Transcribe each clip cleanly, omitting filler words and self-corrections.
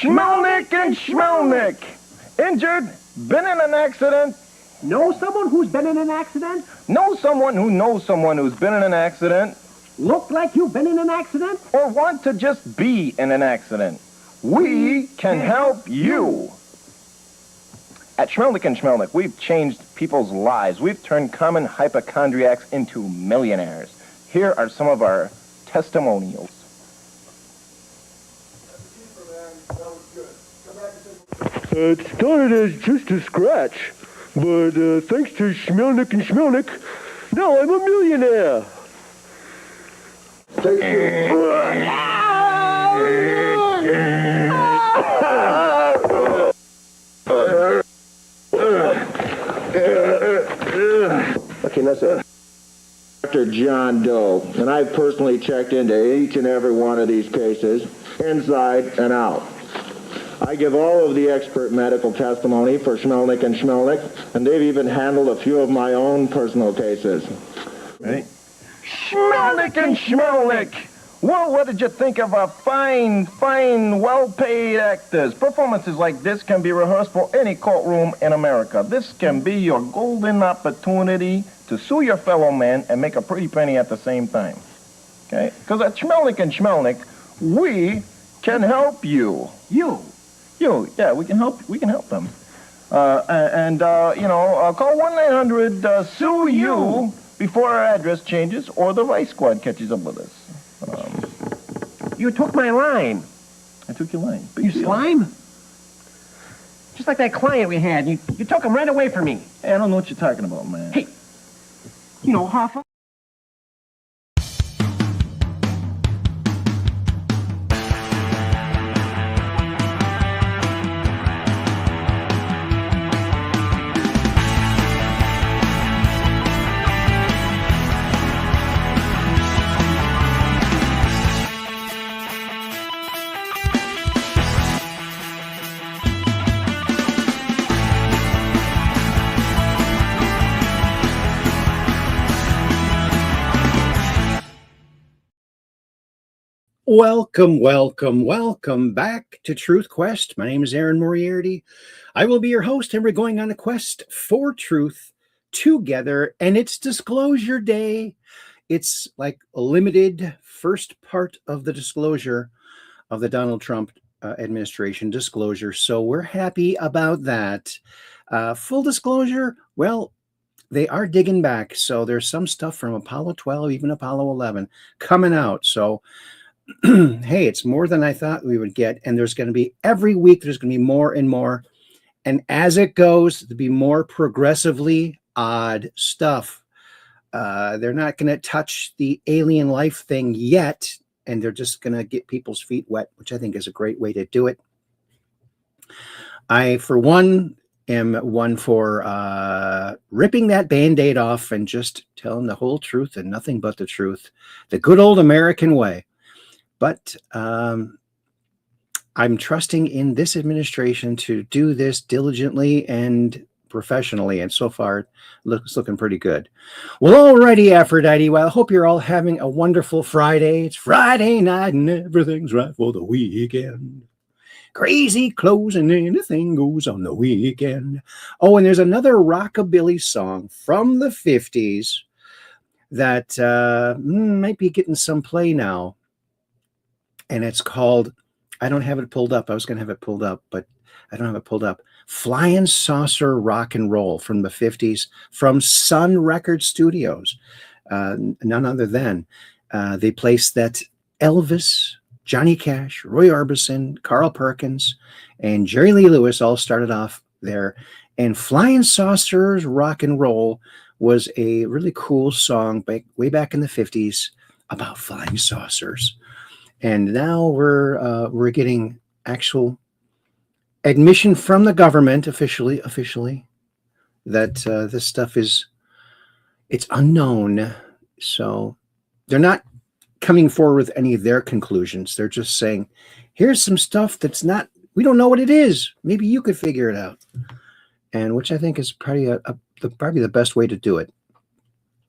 Schmelnick and Schmelnick. Injured? Been in an accident? Know someone who's been in an accident? Know someone who knows someone who's been in an accident? Look like you've been in an accident? Or want to just be in an accident? We can help you. At Schmelnick and Schmelnick, we've changed people's lives. We've turned common hypochondriacs into millionaires. Here are some of our testimonials. It started as just a scratch, but thanks to Schmelnick and Schmelnick, now I'm a millionaire. Okay, listen. Dr. John Doe, and I've personally checked into each and every one of these cases, inside and out. I give all of the expert medical testimony for Schmelnick and Schmelnick, and they've even handled a few of my own personal cases. Right? Schmelnick and Schmelnick! Well, what did you think of our fine, well-paid actors? Performances like this can be rehearsed for any courtroom in America. This can be your golden opportunity to sue your fellow man and make a pretty penny at the same time. Okay? Because at Schmelnick and Schmelnick, we can help you. You, yeah, we can help them. Call 1-900-SUE-YOU before our address changes or the Vice Squad catches up with us. you took my line. I took your line. You slime? Just like that client we had. You took him right away from me. Hey, I don't know what you're talking about, man. Hey, you know, Hoffa. Welcome back to Truth Quest. My name is Aaron Moriarity. I will be your host, and we're going on a quest for truth together, and it's Disclosure Day. It's like a limited first part of the disclosure of the Donald Trump administration disclosure, so we're happy about that. Full disclosure, well, they are digging back, so there's some stuff from Apollo 12, even Apollo 11 coming out, so hey, it's more than I thought we would get. And there's going to be every week, there's going to be more and more. And as it goes, there'll be more progressively odd stuff. They're not going to touch the alien life thing yet. And they're just going to get people's feet wet, which I think is a great way to do it. I, for one, am one for ripping that Band-Aid off and just telling the whole truth and nothing but the truth. The good old American way. But I'm trusting in this administration to do this diligently and professionally, and so far it's looking pretty good. Well, alrighty, Aphrodite. Well, I hope you're all having a wonderful Friday. It's Friday night and everything's right for the weekend. Crazy clothes and anything goes on the weekend. Oh, and there's another rockabilly song from the 50s that might be getting some play now. And it's called, I don't have it pulled up. I was going to have it pulled up, but I don't have it pulled up. Flying Saucer Rock and Roll from the 50s from Sun Record Studios. None other than they placed that Elvis, Johnny Cash, Roy Orbison, Carl Perkins, and Jerry Lee Lewis all started off there. And Flying Saucers Rock and Roll was a really cool song way back in the 50s about flying saucers. And now we're getting actual admission from the government officially that this stuff it's unknown. So they're not coming forward with any of their conclusions. They're just saying, here's some stuff we don't know what it is. Maybe you could figure it out. And which I think is probably the best way to do it.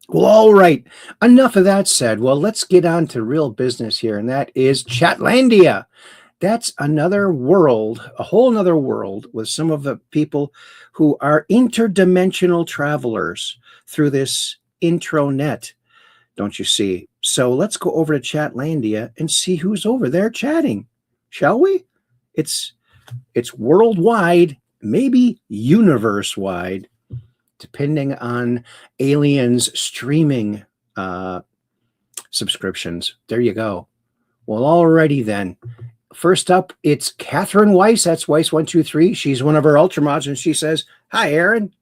Well, all right. Enough of that said. Well, let's get on to real business here, and that is Chatlandia. That's another world, a whole nother world with some of the people who are interdimensional travelers through this intranet, don't you see? So let's go over to Chatlandia and see who's over there chatting, shall we? It's worldwide, maybe universe-wide, depending on aliens streaming subscriptions. There you go. Well, alrighty then. First up, it's Catherine Weiss. That's Weiss123. She's one of our Ultramods, and she says, "Hi, Aaron."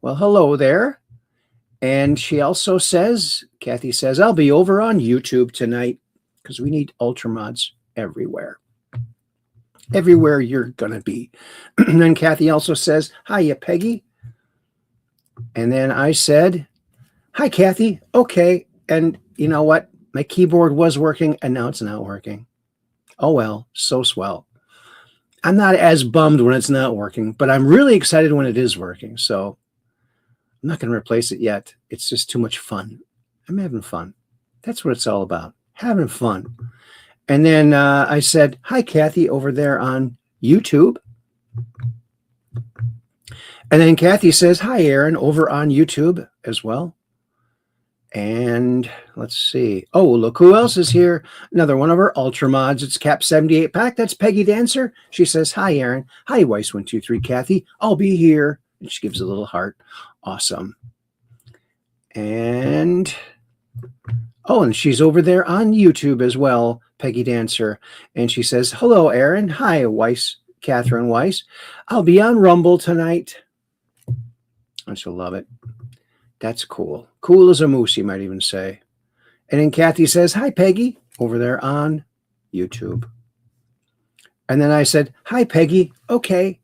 Well, hello there. And she also says, Kathy says, "I'll be over on YouTube tonight," because we need Ultramods everywhere. Everywhere you're going to be. And then Kathy also says, "Hiya, Peggy." And then I said, "Hi, Kathy." Okay. And you know what? My keyboard was working, and now it's not working. Oh, well, so swell. I'm not as bummed when it's not working, but I'm really excited when it is working. So I'm not going to replace it yet. It's just too much fun. I'm having fun. That's what it's all about, having fun. And then I said, "Hi, Kathy," over there on YouTube. And then Kathy says, "Hi, Aaron," over on YouTube as well. And let's see. Oh, look who else is here. Another one of our Ultramods. It's Cap 78 Pack. That's Peggy Dancer. She says, "Hi, Aaron." "Hi, Weiss123 Kathy. I'll be here." And she gives a little heart. Awesome. And and she's over there on YouTube as well, Peggy Dancer. And she says, "Hello, Aaron." "Hi, Weiss, Catherine Weiss. I'll be on Rumble tonight." I shall love it. That's cool. Cool as a moose, you might even say. And then Kathy says, "Hi, Peggy," over there on YouTube. And then I said, "Hi, Peggy." Okay.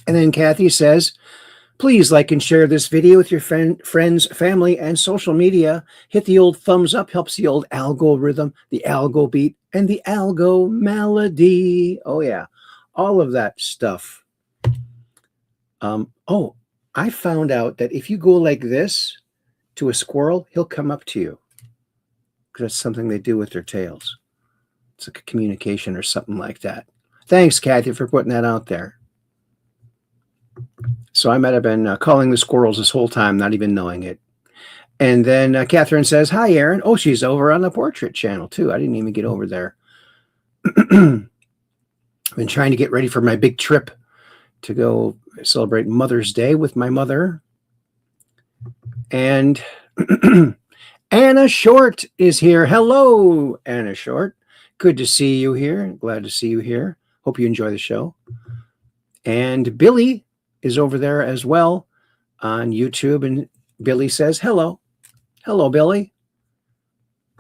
And then Kathy says, "Please like and share this video with your friends, family, and social media. Hit the old thumbs up, helps the old algorithm, the algo beat, and the algo melody." Oh, yeah. All of that stuff. I found out that if you go like this to a squirrel, he'll come up to you. Because that's something they do with their tails. It's like a communication or something like that. Thanks, Kathy, for putting that out there. So I might have been calling the squirrels this whole time, not even knowing it. And then Catherine says, "Hi, Aaron." Oh, she's over on the portrait channel, too. I didn't even get over there. I've been trying to get ready for my big trip to go celebrate Mother's Day with my mother. And Anna Short is here. Hello, Anna Short. Good to see you here. Glad to see you here. Hope you enjoy the show. And Billy is over there as well on YouTube. And Billy says, "Hello." Hello, Billy.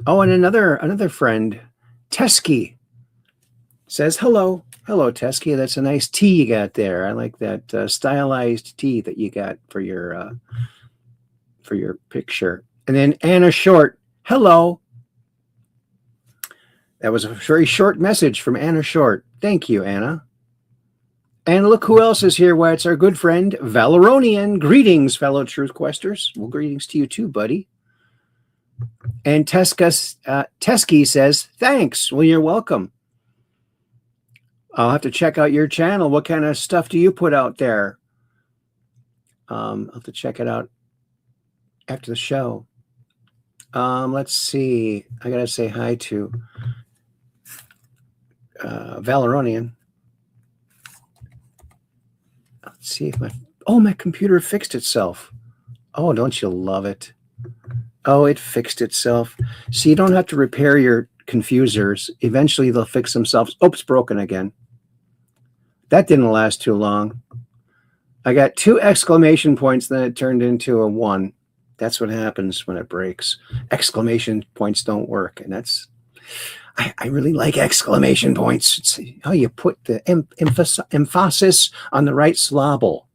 Oh, and another friend, Teskey, says, "Hello." Hello, Teskey. That's a nice tea you got there. I like that stylized tea that you got for your picture. And then Anna Short. Hello. That was a very short message from Anna Short. Thank you, Anna. And look who else is here. Why, it's our good friend, Valeronian. Greetings, fellow Truth Questers. Well, greetings to you too, buddy. And Teskey says, "Thanks." Well, you're welcome. I'll have to check out your channel. What kind of stuff do you put out there? I'll have to check it out after the show. Let's see. I got to say hi to Valeronian. Let's see if my computer fixed itself. Oh, don't you love it? Oh, it fixed itself. So you don't have to repair your confusers. Eventually they'll fix themselves. Oh, it's broken again. That didn't last too long. I got 2 exclamation points, then it turned into a 1. That's what happens when it breaks. Exclamation points don't work, and that's I really like exclamation points. It's how you put the emphasis on the right syllable.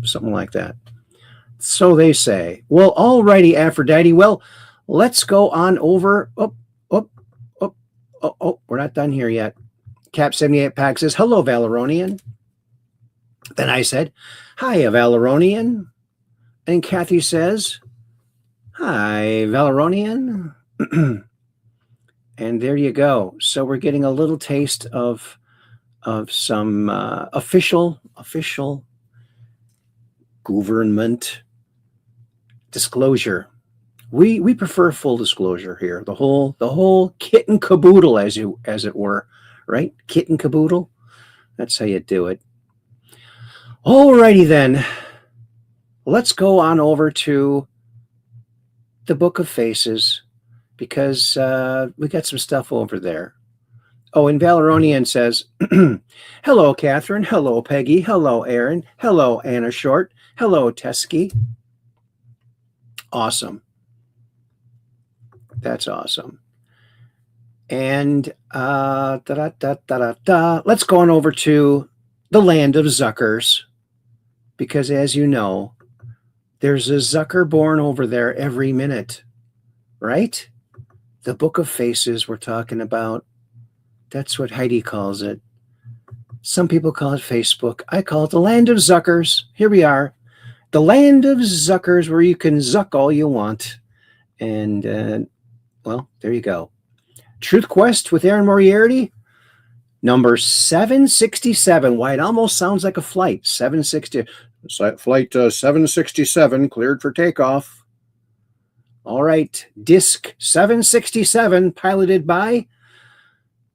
Something like that. So they say. Well, alrighty, Aphrodite. Well, let's go on over. We're not done here yet. Cap 78 Pack says, "Hello, Valeronian." Then I said, "Hi, Valeronian." And Kathy says, "Hi, Valeronian." And there you go. So we're getting a little taste of some official government disclosure. We prefer full disclosure here. The whole kit and caboodle, as it were, right? Kit and caboodle. That's how you do it. Alrighty then. Let's go on over to the Book of Faces, because we got some stuff over there. Oh, and Valeronian says, hello, Catherine. Hello, Peggy. Hello, Aaron. Hello, Anna Short. Hello, Teskey. Awesome. That's awesome. And let's go on over to the land of Zuckers, because as you know, there's a Zucker born over there every minute, right? The Book of Faces we're talking about. That's what Heidi calls it. Some people call it Facebook. I call it the land of Zuckers. Here we are. The land of Zuckers, where you can zuck all you want. And, well, there you go. Truth Quest with Aaron Moriarity, number 767. Why, it almost sounds like a flight. 760. Flight 767 cleared for takeoff. All right. Disc 767, piloted by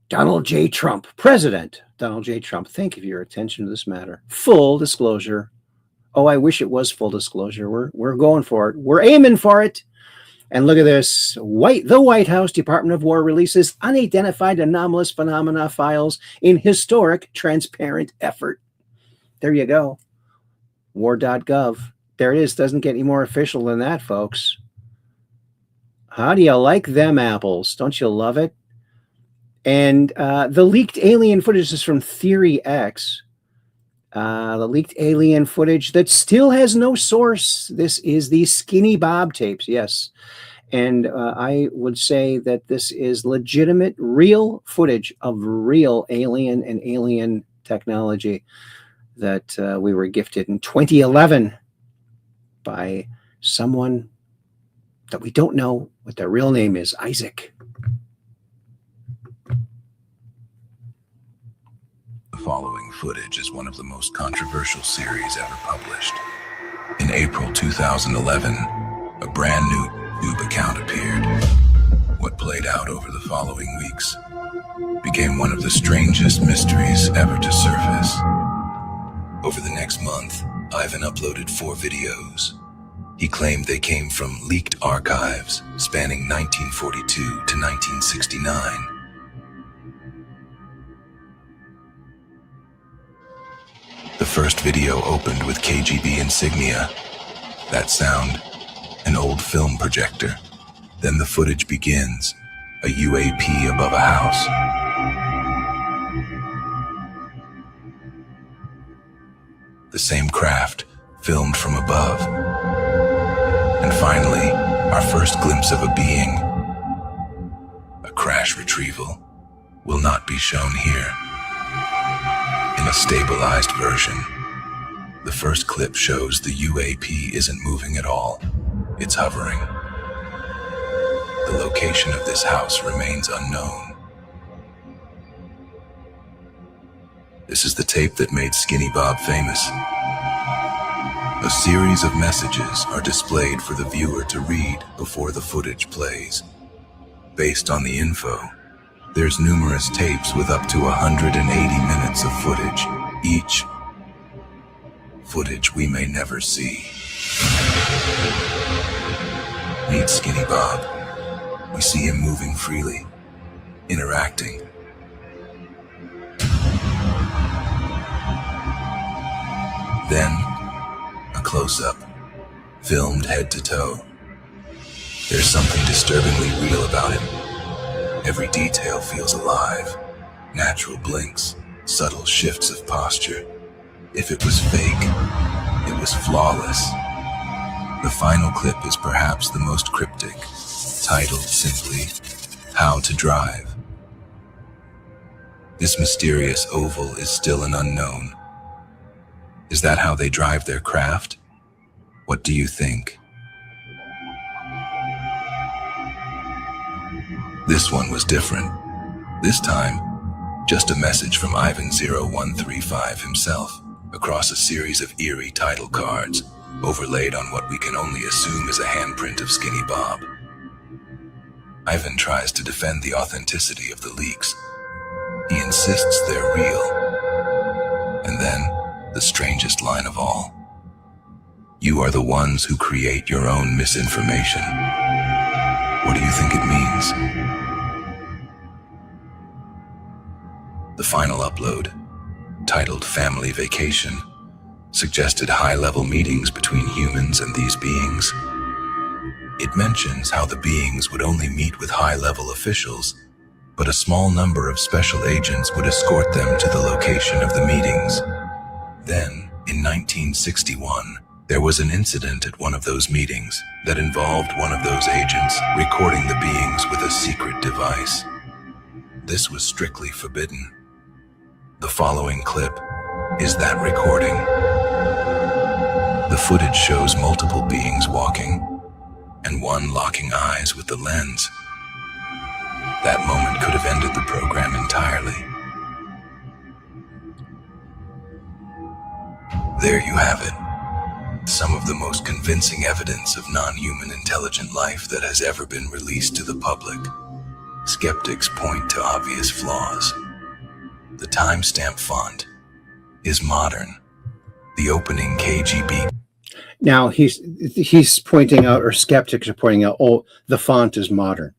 Donald J. Trump, President Donald J. Trump. Thank you for your attention to this matter. Full disclosure. Oh, I wish it was full disclosure. We're going for it. We're aiming for it. And look at this. The White House Department of War releases unidentified anomalous phenomena files in historic transparent effort. There you go. War.gov. There it is. Doesn't get any more official than that, folks. How do you like them apples? Don't you love it? And the leaked alien footage is from Theory X. The leaked alien footage that still has no source. This is the Skinny Bob tapes, yes. And I would say that this is legitimate, real footage of real alien and alien technology that we were gifted in 2011 by someone that we don't know what their real name is, Isaac. The following footage is one of the most controversial series ever published. In April 2011, a brand new YouTube account appeared. What played out over the following weeks became one of the strangest mysteries ever to surface. Over the next month, Ivan uploaded 4 videos. He claimed they came from leaked archives spanning 1942 to 1969. The first video opened with KGB insignia. That sound, an old film projector. Then the footage begins, a UAP above a house. The same craft, filmed from above. And finally, our first glimpse of a being. A crash retrieval will not be shown here. In a stabilized version, the first clip shows the UAP isn't moving at all. It's hovering. The location of this house remains unknown. This is the tape that made Skinny Bob famous. A series of messages are displayed for the viewer to read before the footage plays. Based on the info, there's numerous tapes with up to 180 minutes of footage, each footage we may never see. Meet Skinny Bob. We see him moving freely, interacting. Then, a close-up, filmed head to toe. There's something disturbingly real about him. Every detail feels alive. Natural blinks, subtle shifts of posture. If it was fake, it was flawless. The final clip is perhaps the most cryptic, titled simply, How to Drive. This mysterious oval is still an unknown. Is that how they drive their craft? What do you think? This one was different. This time, just a message from Ivan0135 himself across a series of eerie title cards, overlaid on what we can only assume is a handprint of Skinny Bob. Ivan tries to defend the authenticity of the leaks. He insists they're real. And then, the strangest line of all. You are the ones who create your own misinformation. What do you think it means? The final upload, titled Family Vacation, suggested high-level meetings between humans and these beings. It mentions how the beings would only meet with high-level officials, but a small number of special agents would escort them to the location of the meetings. Then, in 1961, there was an incident at one of those meetings that involved one of those agents recording the beings with a secret device. This was strictly forbidden. The following clip is that recording. The footage shows multiple beings walking, and one locking eyes with the lens. That moment could have ended the program entirely. There you have it. Some of the most convincing evidence of non-human intelligent life that has ever been released to the public. Skeptics point to obvious flaws. The timestamp font is modern. The opening KGB. Now he's pointing out, or skeptics are pointing out, oh, the font is modern.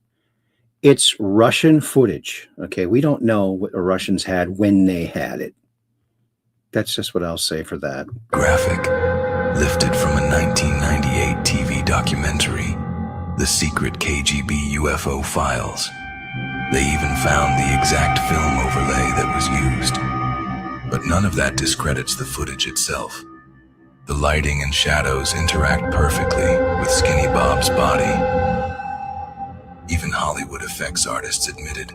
It's Russian footage. Okay, we don't know what the Russians had when they had it. That's just what I'll say for that. Graphic, lifted from a 1998 TV documentary, The Secret KGB UFO Files. They even found the exact film overlay that was used. But none of that discredits the footage itself. The lighting and shadows interact perfectly with Skinny Bob's body. Even Hollywood effects artists admitted,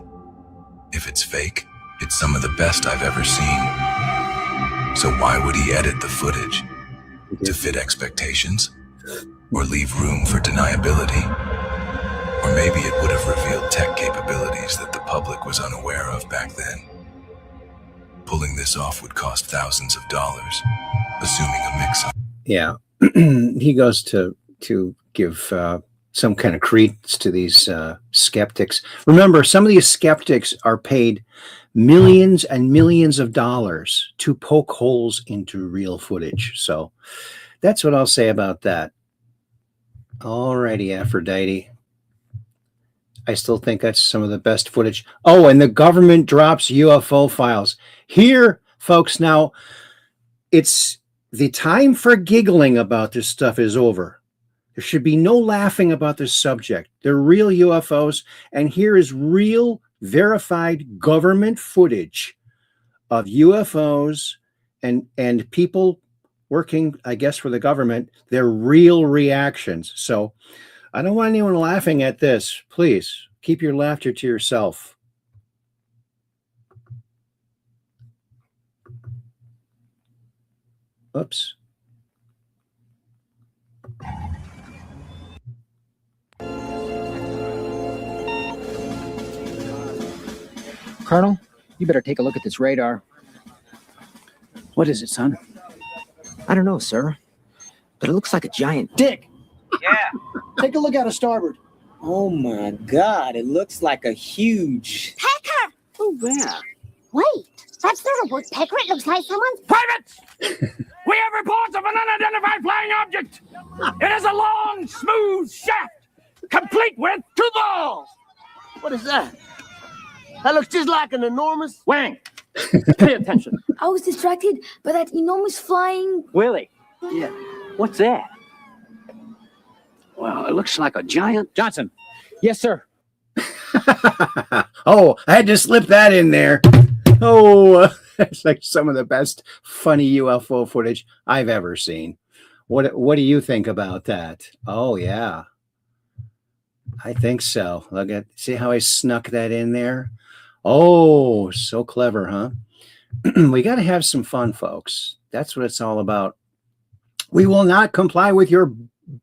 if it's fake, it's some of the best I've ever seen. So why would he edit the footage? To fit expectations? Or leave room for deniability? Or maybe it would have revealed tech capabilities that the public was unaware of back then. Pulling this off would cost thousands of dollars, assuming a mix-up. Yeah, he goes to give some kind of credence to these skeptics. Remember, some of these skeptics are paid millions and millions of dollars to poke holes into real footage. So that's what I'll say about that. Alrighty, Aphrodite. I still think that's some of the best footage. Oh, and the government drops UFO files. Here, folks, now, it's the time for giggling about this stuff is over. There should be no laughing about this subject. They're real UFOs, and here is real, verified government footage of UFOs and people working, I guess, for the government, their real reactions. So I don't want anyone laughing at this. Please keep your laughter to yourself. Oops. Colonel, you better take a look at this radar. What is it, son? I don't know, sir, but it looks like a giant dick. Yeah. Take a look at it starboard. Oh my God, it looks like a huge... Pecker! Oh, yeah. Wait, that's not a woodpecker. It looks like someone's... Privates! We have reports of an unidentified flying object. It is a long, smooth shaft, complete with two balls. What is that? That looks just like an enormous... Wang, pay attention. I was distracted by that enormous flying... Willie. Yeah, what's that? Well, it looks like a giant... Johnson. Yes, sir. Oh, I had to slip that in there. Oh, it's like some of the best funny UFO footage I've ever seen. What do you think about that? Oh, yeah. I think so. Look at, see how I snuck that in there? Oh, so clever, huh? We got to have some fun, folks. That's what it's all about. We will not comply with your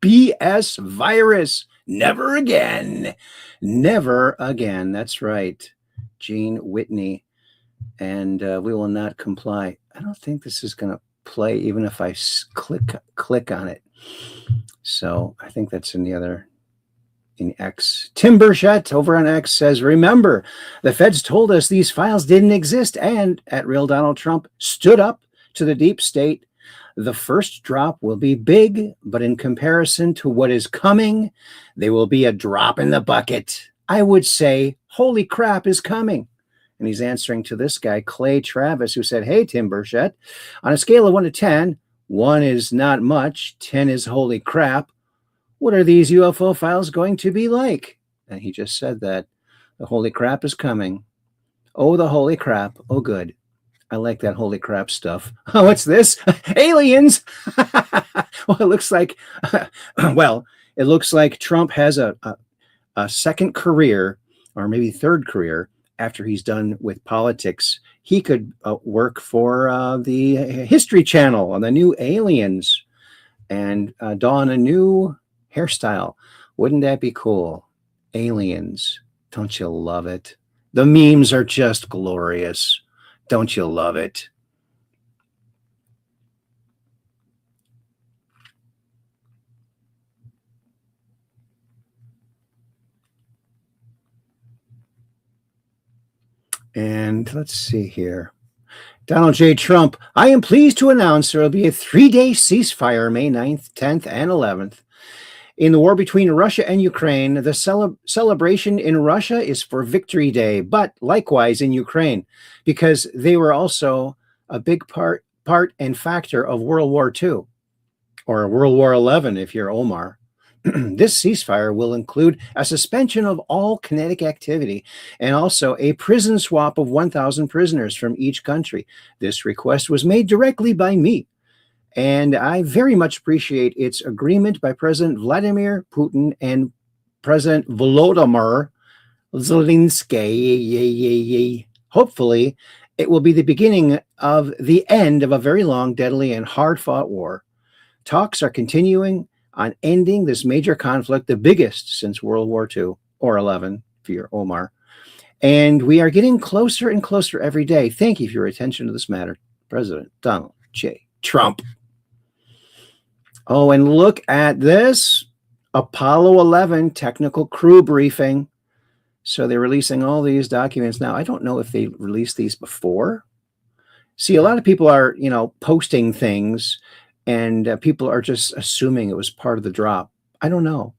BS virus. Never again. Never again. That's right. Gene Whitney. And we will not comply. I don't think this is going to play even if I click on it. So I think that's in X. Tim Burchett over on X says, remember, the feds told us these files didn't exist, and at Real Donald Trump stood up to the deep state. The first drop will be big, but in comparison to what is coming, they will be a drop in the bucket. I would say, holy crap is coming. And he's answering to this guy, Clay Travis, who said, hey, Tim Burchett, on a scale of 1 to 10, 1 is not much, 10 is holy crap. What are these UFO files going to be like? And he just said that the holy crap is coming. Oh, the holy crap. Oh, good. I like that holy crap stuff. Oh, what's this? Aliens. Well, it looks like, it looks like Trump has a second career, or maybe third career, after he's done with politics. He could work for the History Channel on the new Aliens and don a new hairstyle. Wouldn't that be cool? Aliens. Don't you love it? The memes are just glorious. Don't you love it? And let's see here. Donald J. Trump, I am pleased to announce there will be a 3-day ceasefire May 9th, 10th, and 11th. In the war between Russia and Ukraine, the celebration in Russia is for Victory Day, but likewise in Ukraine, because they were also a big part and factor of World War II, or World War XI if you're Omar. This ceasefire will include a suspension of all kinetic activity and also a prison swap of 1,000 prisoners from each country. This request was made directly by me, and I very much appreciate its agreement by President Vladimir Putin and President Volodymyr Zelensky. Hopefully, it will be the beginning of the end of a very long, deadly, and hard-fought war. Talks are continuing on ending this major conflict, the biggest since World War II, or 11, if you're Omar. And we are getting closer and closer every day. Thank you for your attention to this matter, President Donald J. Trump. Oh, and look at this. Apollo 11 technical crew briefing. So they're releasing all these documents now. I don't know if they released these before. See, a lot of people are, posting things, and people are just assuming it was part of the drop. I don't know.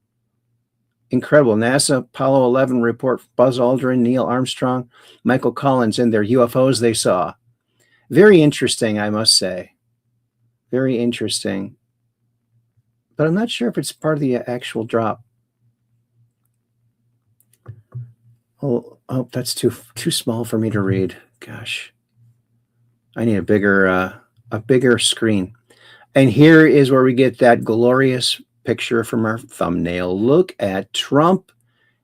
Incredible. NASA Apollo 11 report, Buzz Aldrin, Neil Armstrong, Michael Collins and their UFOs they saw. Very interesting, I must say. Very interesting. But I'm not sure if it's part of the actual drop. Oh, that's too small for me to read. Gosh. I need a bigger screen. And here is where we get that glorious picture from our thumbnail. Look at Trump.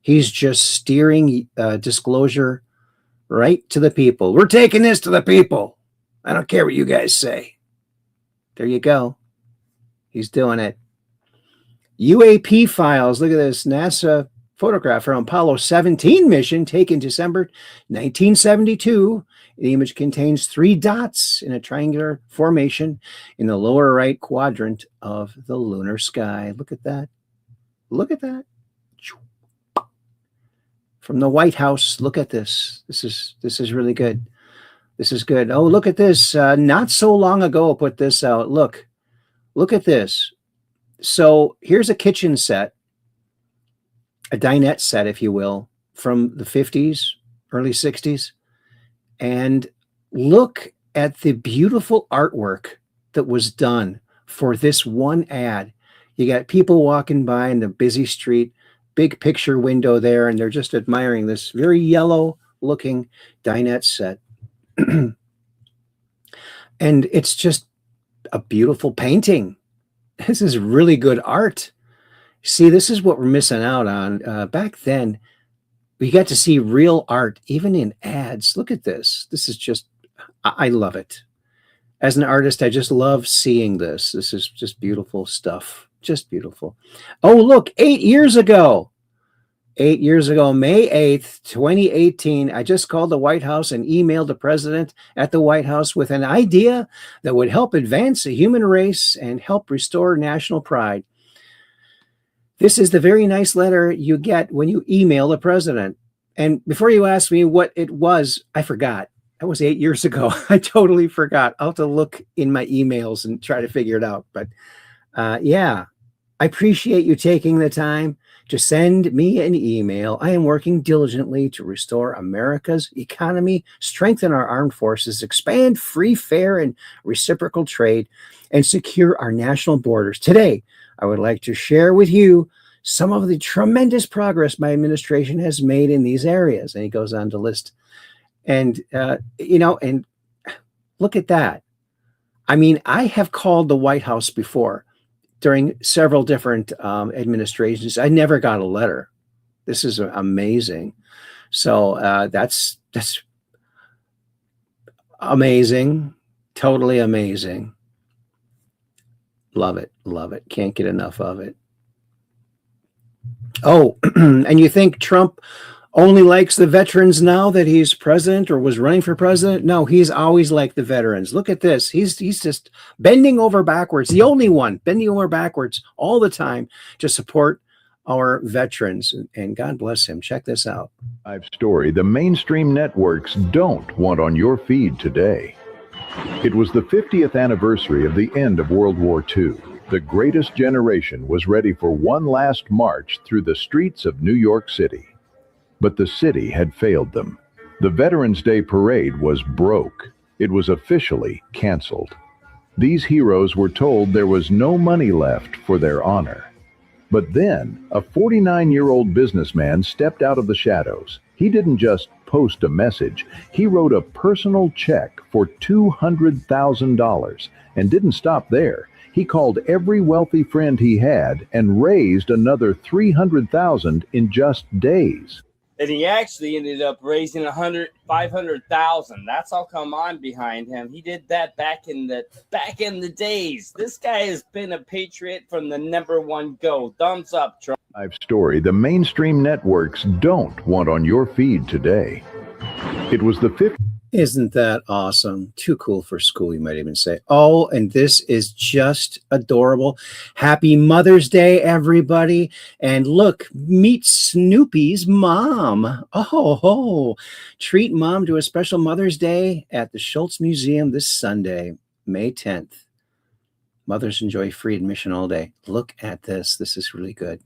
He's just steering disclosure right to the people. We're taking this to the people. I don't care what you guys say. There you go. He's doing it. UAP files. Look at this. NASA photograph from Apollo 17 mission taken December 1972. The image contains 3 dots in a triangular formation in the lower right quadrant of the lunar sky. Look at that. Look at that. From the White House, look at this. This is really good. This is good. Oh, look at this. Not so long ago, I put this out. Look at this. So here's a kitchen set, a dinette set, if you will, from the 50s, early 60s. And look at the beautiful artwork that was done for this one ad. You got people walking by in the busy street, big picture window there, and they're just admiring this very yellow looking dinette set. And it's just a beautiful painting. This is really good art. See, this is what we're missing out on. Back then, we got to see real art, even in ads. Look at this. This is just, I love it. As an artist, I just love seeing this. This is just beautiful stuff. Just beautiful. Oh, look, 8 years ago. 8 years ago, May 8th, 2018, I just called the White House and emailed the president at the White House with an idea that would help advance the human race and help restore national pride. This is the very nice letter you get when you email the president. And before you ask me what it was, I forgot. That was 8 years ago. I totally forgot. I'll have to look in my emails and try to figure it out. But yeah, I appreciate you taking the time to send me an email. I am working diligently to restore America's economy, strengthen our armed forces, expand free, fair, and reciprocal trade, and secure our national borders. Today, I would like to share with you some of the tremendous progress my administration has made in these areas. And he goes on to list. And, and look at that. I mean, I have called the White House before during several different administrations. I never got a letter. This is amazing. So that's amazing. Totally amazing. Love it. Love it. Can't get enough of it. Oh, and you think Trump only likes the veterans now that he's president or was running for president? No, he's always liked the veterans. Look at this. He's just bending over backwards. The only one bending over backwards all the time to support our veterans. And God bless him. Check this out. Live story the mainstream networks don't want on your feed today. It was the 50th anniversary of the end of World War II. The greatest generation was ready for one last march through the streets of New York City. But the city had failed them. The Veterans Day Parade was broke. It was officially canceled. These heroes were told there was no money left for their honor. But then, a 49-year-old businessman stepped out of the shadows. He didn't just post a message. He wrote a personal check for $200,000 and didn't stop there. He called every wealthy friend he had and raised another $300,000 in just days. And he actually ended up raising $500,000. That's all come on behind him. He did that back in the days. This guy has been a patriot from the number one go. Thumbs up, Trump. Live story the mainstream networks don't want on your feed today. It was the 50th. Isn't that awesome? Too cool for school, you might even say. Oh, and this is just adorable. Happy Mother's Day, everybody. And look, meet Snoopy's mom. Oh, treat mom to a special Mother's Day at the Schultz Museum this Sunday, May 10th. Mothers enjoy free admission all day. Look at this. This is really good.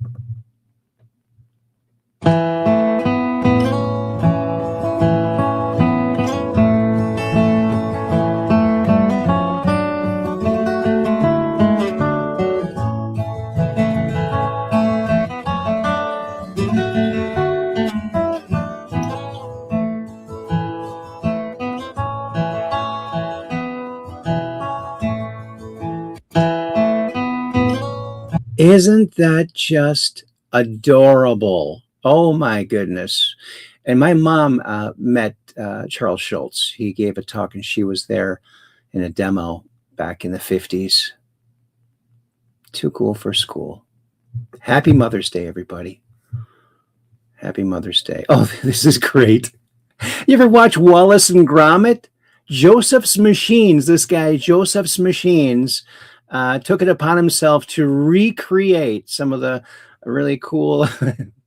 Isn't that just adorable? Oh my goodness. And my mom met Charles Schultz. He gave a talk and she was there in a demo back in the 50s. Too cool for school. Happy Mother's Day, everybody. Happy Mother's Day. Oh, this is great. You ever watch Wallace and Gromit? Joseph's Machines, this guy, Joseph's Machines, took it upon himself to recreate some of the really cool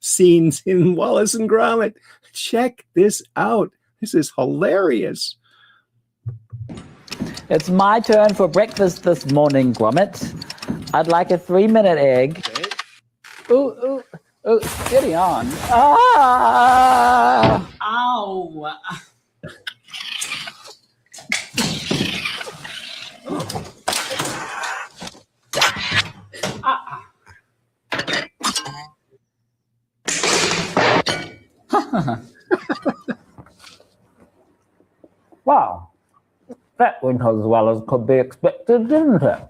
scenes in Wallace and Gromit. Check this out. This is hilarious. It's my turn for breakfast this morning, Gromit. I'd like a 3-minute egg. Ooh, steady on. Ah! Ow! Wow, that went as well as could be expected, didn't it?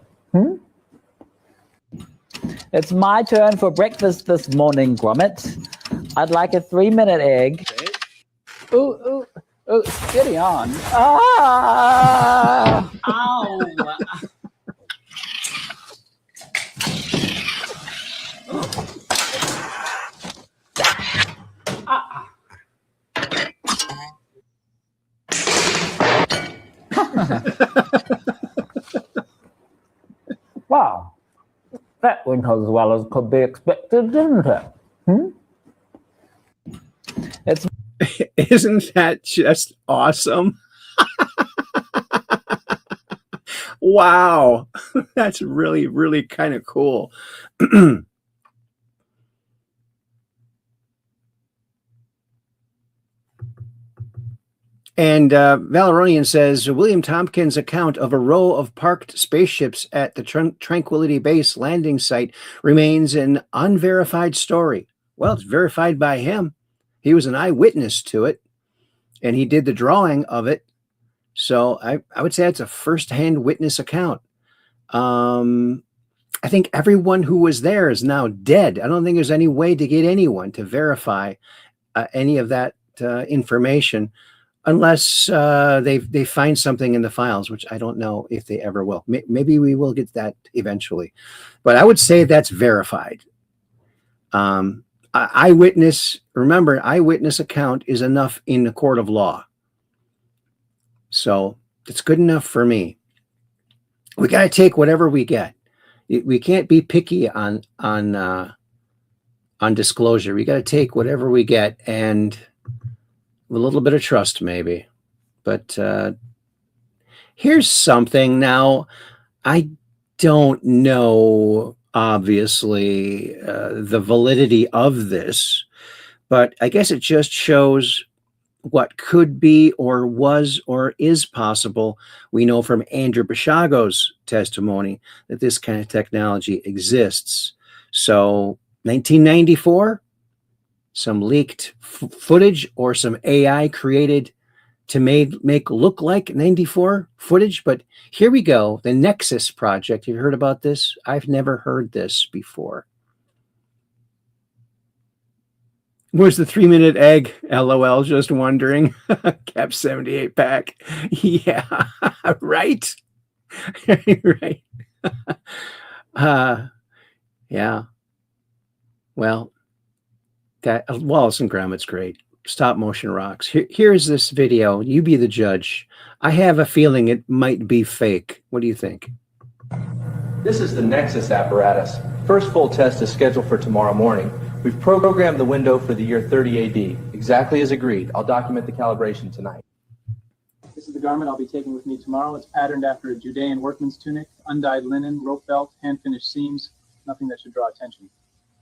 It's my turn for breakfast this morning, Gromit. I'd like a 3-minute egg. Ooh, steady on. Ah! Ow! Wow, that went as well as could be expected, didn't it? It's Isn't that just awesome? Wow, that's really, really kind of cool. And Valeronian says, William Tompkins' account of a row of parked spaceships at the Tranquility Base landing site remains an unverified story. Well, it's verified by him. He was an eyewitness to it, and he did the drawing of it. So I would say it's a first-hand witness account. I think everyone who was there is now dead. I don't think there's any way to get anyone to verify any of that information, unless they find something in the files, which I don't know if they ever will. Maybe we will get that eventually, but I would say that's verified. Eyewitness, remember, eyewitness account is enough in the court of law. So it's good enough for me. We got to take whatever we get. We can't be picky on disclosure. We got to take whatever we get, and a little bit of trust, maybe. But here's something. Now, I don't know, obviously, the validity of this, but I guess it just shows what could be or was or is possible. We know from Andrew Bashago's testimony that this kind of technology exists. So 1994, some leaked footage or some AI created to make look like 94 footage. But here we go. The Nexus project. You heard about this? I've never heard this before. Where's the 3-minute egg? LOL, just wondering. Cap 78 pack. Yeah, right? Right. Yeah. Well, that Wallace and Gromit's great. Stop motion rocks. Here's this video. You be the judge. I have a feeling it might be fake. What do you think? This is the Nexus apparatus. First full test is scheduled for tomorrow morning. We've programmed the window for the year 30 AD, exactly as agreed. I'll document the calibration tonight. This is the garment I'll be taking with me tomorrow. It's patterned after a Judean workman's tunic, undyed linen, rope belt, hand-finished seams, nothing that should draw attention.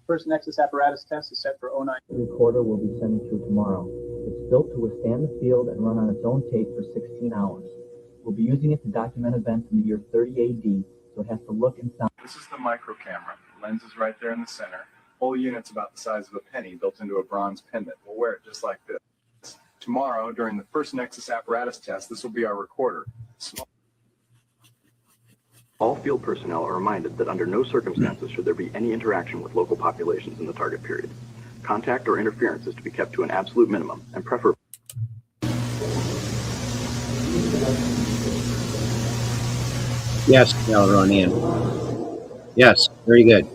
First Nexus apparatus test is set for 09. The recorder will be sending through tomorrow. It's built to withstand the field and run on its own tape for 16 hours. We'll be using it to document events in the year 30 AD, so it has to look and sound. This is the micro camera. The lens is right there in the center. Whole unit's about the size of a penny built into a bronze pendant. We'll wear it just like this. Tomorrow, during the first Nexus apparatus test, this will be our recorder. All field personnel are reminded that under no circumstances should there be any interaction with local populations in the target period. Contact or interference is to be kept to an absolute minimum and preferably. Yes, Valeronian. Yes, very good.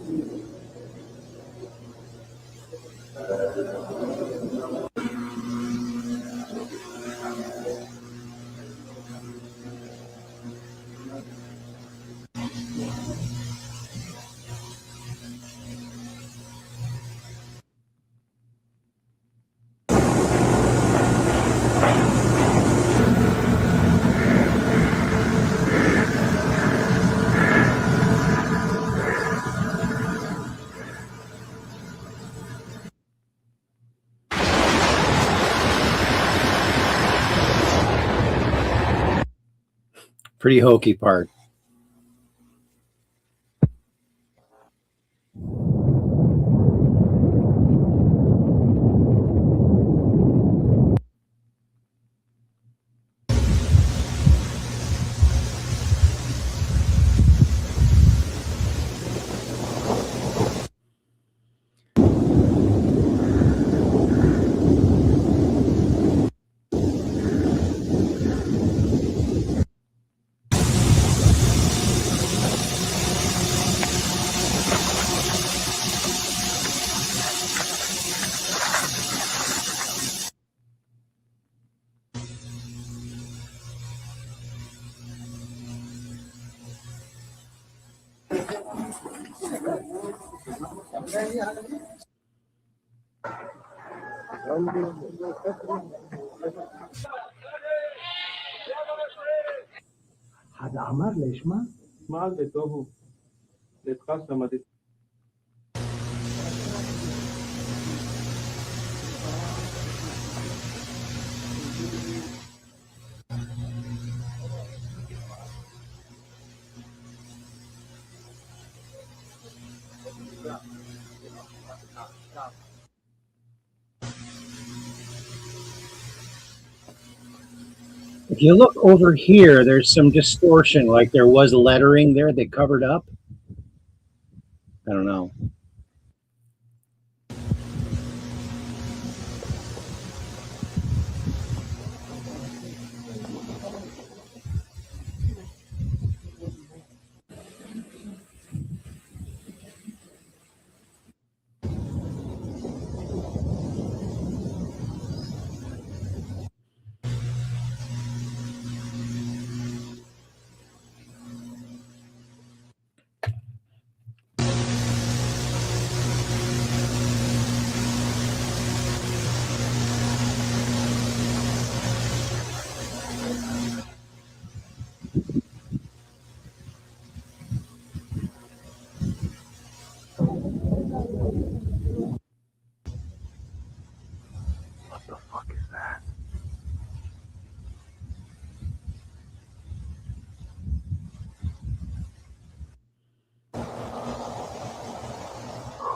Pretty hokey part. هذا عمر ليش ما؟ ما عندك هو يتقسم هذه. If you look over here, there's some distortion, like there was lettering there that covered up. I don't know.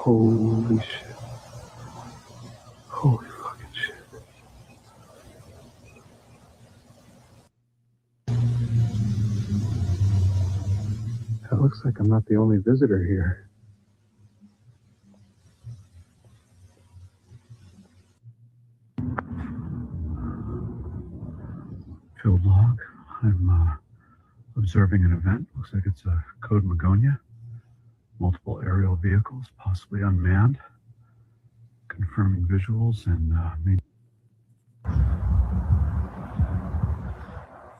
Holy shit. Holy fucking shit. That looks like I'm not the only visitor here. Field log. I'm observing an event. Looks like it's a Code Magonia. Multiple aerial vehicles, possibly unmanned. Confirming visuals and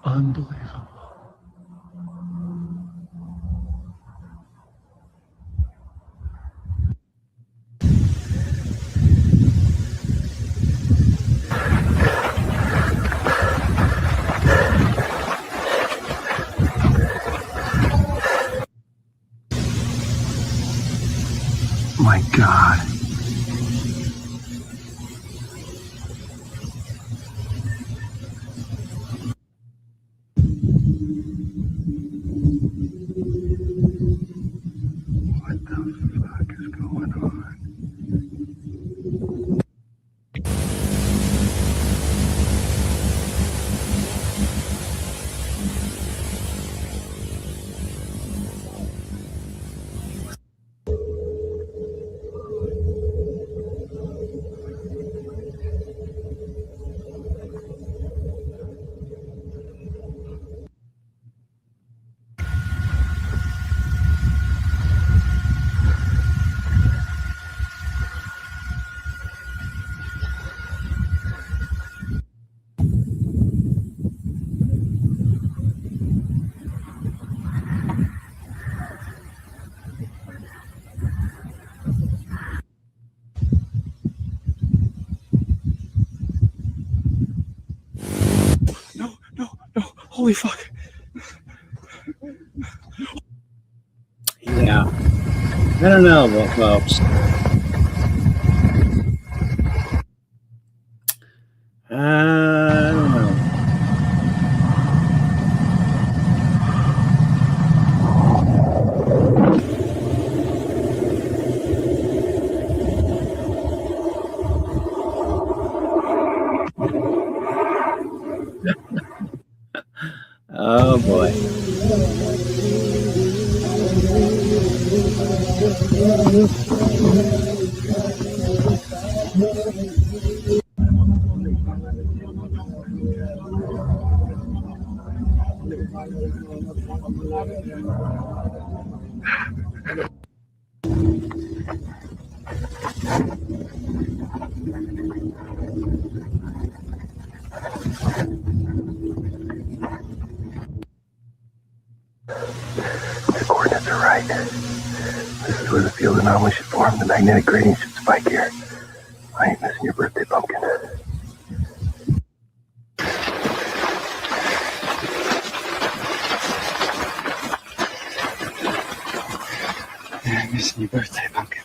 unbelievable. My God. What the fuck is going on? Holy fuck. Yeah. I don't know, folks. I don't know. Oh boy. The coordinates units are right. This is where the field anomaly should form. The magnetic gradient should spike here. I ain't missing your birthday pumpkin. I'm missing your birthday pumpkin.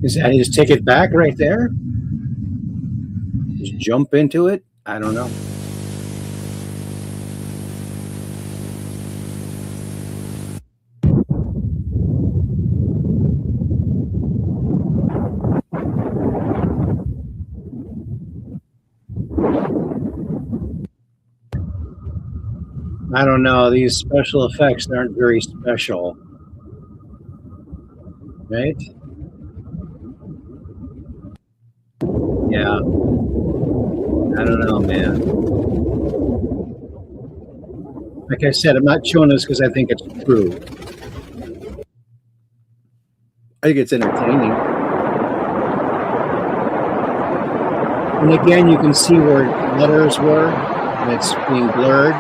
Is that his ticket back right there? Just jump into it? I don't know. I don't know. These special effects aren't very special. Right? Yeah. I don't know, man. Like I said, I'm not showing this because I think it's true. I think it's entertaining. And again, you can see where letters were, and it's being blurred.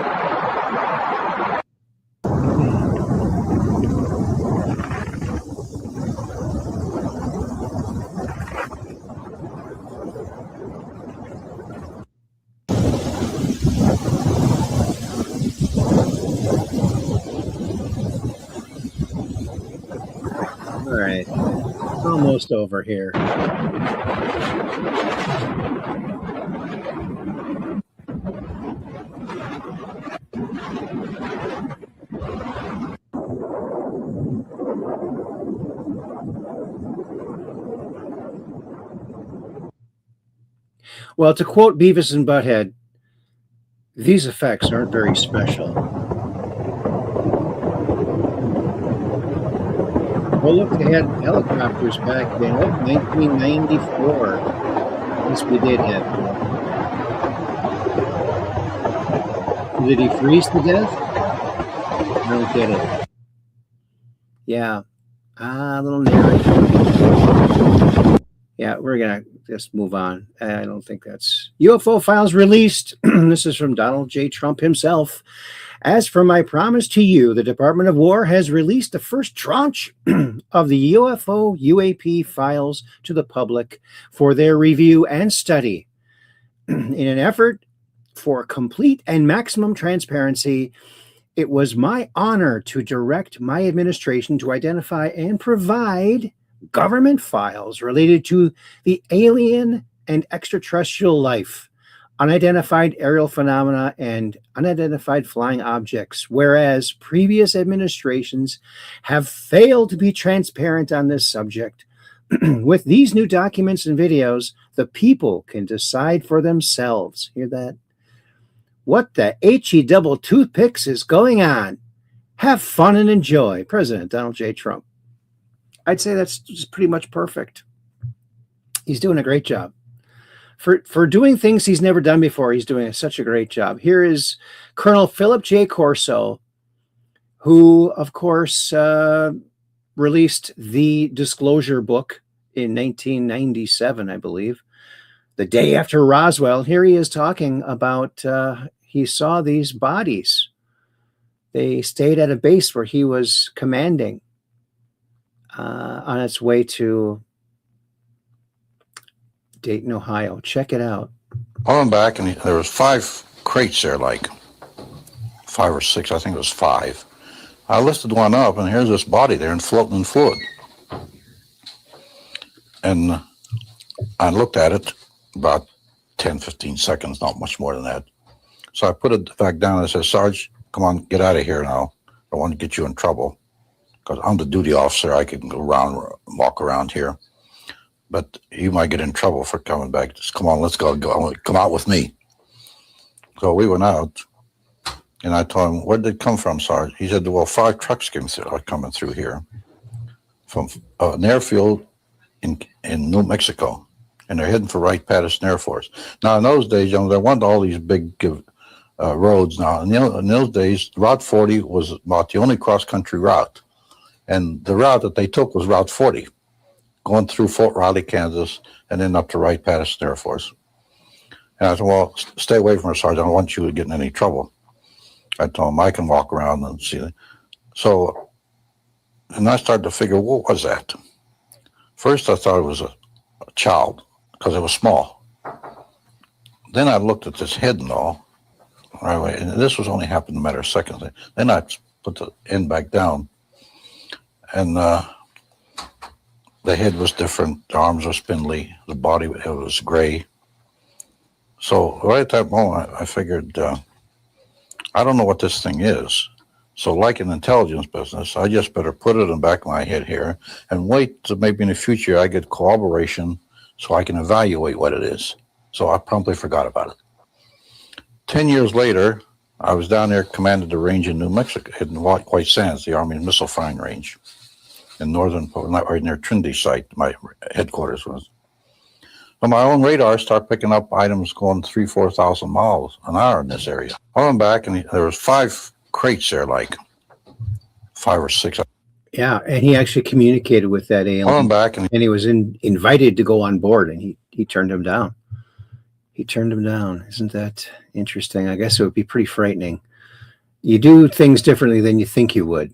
All right, almost over here. Well, to quote Beavis and Butthead, these effects aren't very special. Well, look, they had helicopters back then. Oh, 1994. Yes, we did have one. Did he freeze to death? I don't get it. Yeah. A little narrative. Yeah, we're going to just move on. I don't think that's... UFO files released. This is from Donald J. Trump himself. As for my promise to you, the Department of War has released the first tranche of the UFO UAP files to the public for their review and study. In an effort for complete and maximum transparency, it was my honor to direct my administration to identify and provide government files related to the alien and extraterrestrial life, unidentified aerial phenomena, and unidentified flying objects, whereas previous administrations have failed to be transparent on this subject. With these new documents and videos, the people can decide for themselves. Hear that? What the HE double toothpicks is going on? Have fun and enjoy. President Donald J. Trump. I'd say that's just pretty much perfect. He's doing a great job. For doing things he's never done before, he's doing such a great job. Here is Colonel Philip J. Corso, who, of course, released the Disclosure book in 1997, I believe, the day after Roswell. Here he is talking about he saw these bodies. They stayed at a base where he was commanding on its way to Dayton, Ohio. Check it out. I went back and there was 5 crates there, like 5 or 6, I think it was 5. I lifted one up and here's this body there and floating in fluid. And I looked at it about 10, 15 seconds, not much more than that. So I put it back down and I said, Sarge, come on, get out of here now. I want to get you in trouble because I'm the duty officer. I can go around, walk around here. But you might get in trouble for coming back. Just come on, let's go. Come out with me. So we went out, and I told him, where did it come from, Sarge? He said, well, 5 trucks are coming through here from an airfield in New Mexico, and they're heading for Wright-Patterson Air Force. Now, in those days, there weren't all these big roads now. In those days, Route 40 was about the only cross-country route, and the route that they took was Route 40. Going through Fort Riley, Kansas, and then up to Wright-Patterson Air Force. And I said, well, stay away from her, Sergeant. I don't want you to get in any trouble. I told him I can walk around and see it. So, and I started to figure, what was that? First, I thought it was a child because it was small. Then I looked at this head and all, right away, and this was only happened in a matter of seconds. Then I put the end back down, and the head was different. The arms were spindly. The body it was gray. So right at that moment, I figured, I don't know what this thing is. So like an intelligence business, I just better put it in the back of my head here and wait till maybe in the future I get corroboration so I can evaluate what it is. So I promptly forgot about it. 10 years later, I was down there, commanded the range in New Mexico, in White Sands, the Army missile firing range in northern, right near Trinity site, my headquarters was. On my own radar, start picking up items going 3,000 to 4,000 miles an hour in this area. I went back and there was 5 crates there, like 5 or 6. Yeah, and he actually communicated with that alien. I went back and he was invited to go on board, and he turned him down. He turned him down. Isn't that interesting? I guess it would be pretty frightening. You do things differently than you think you would.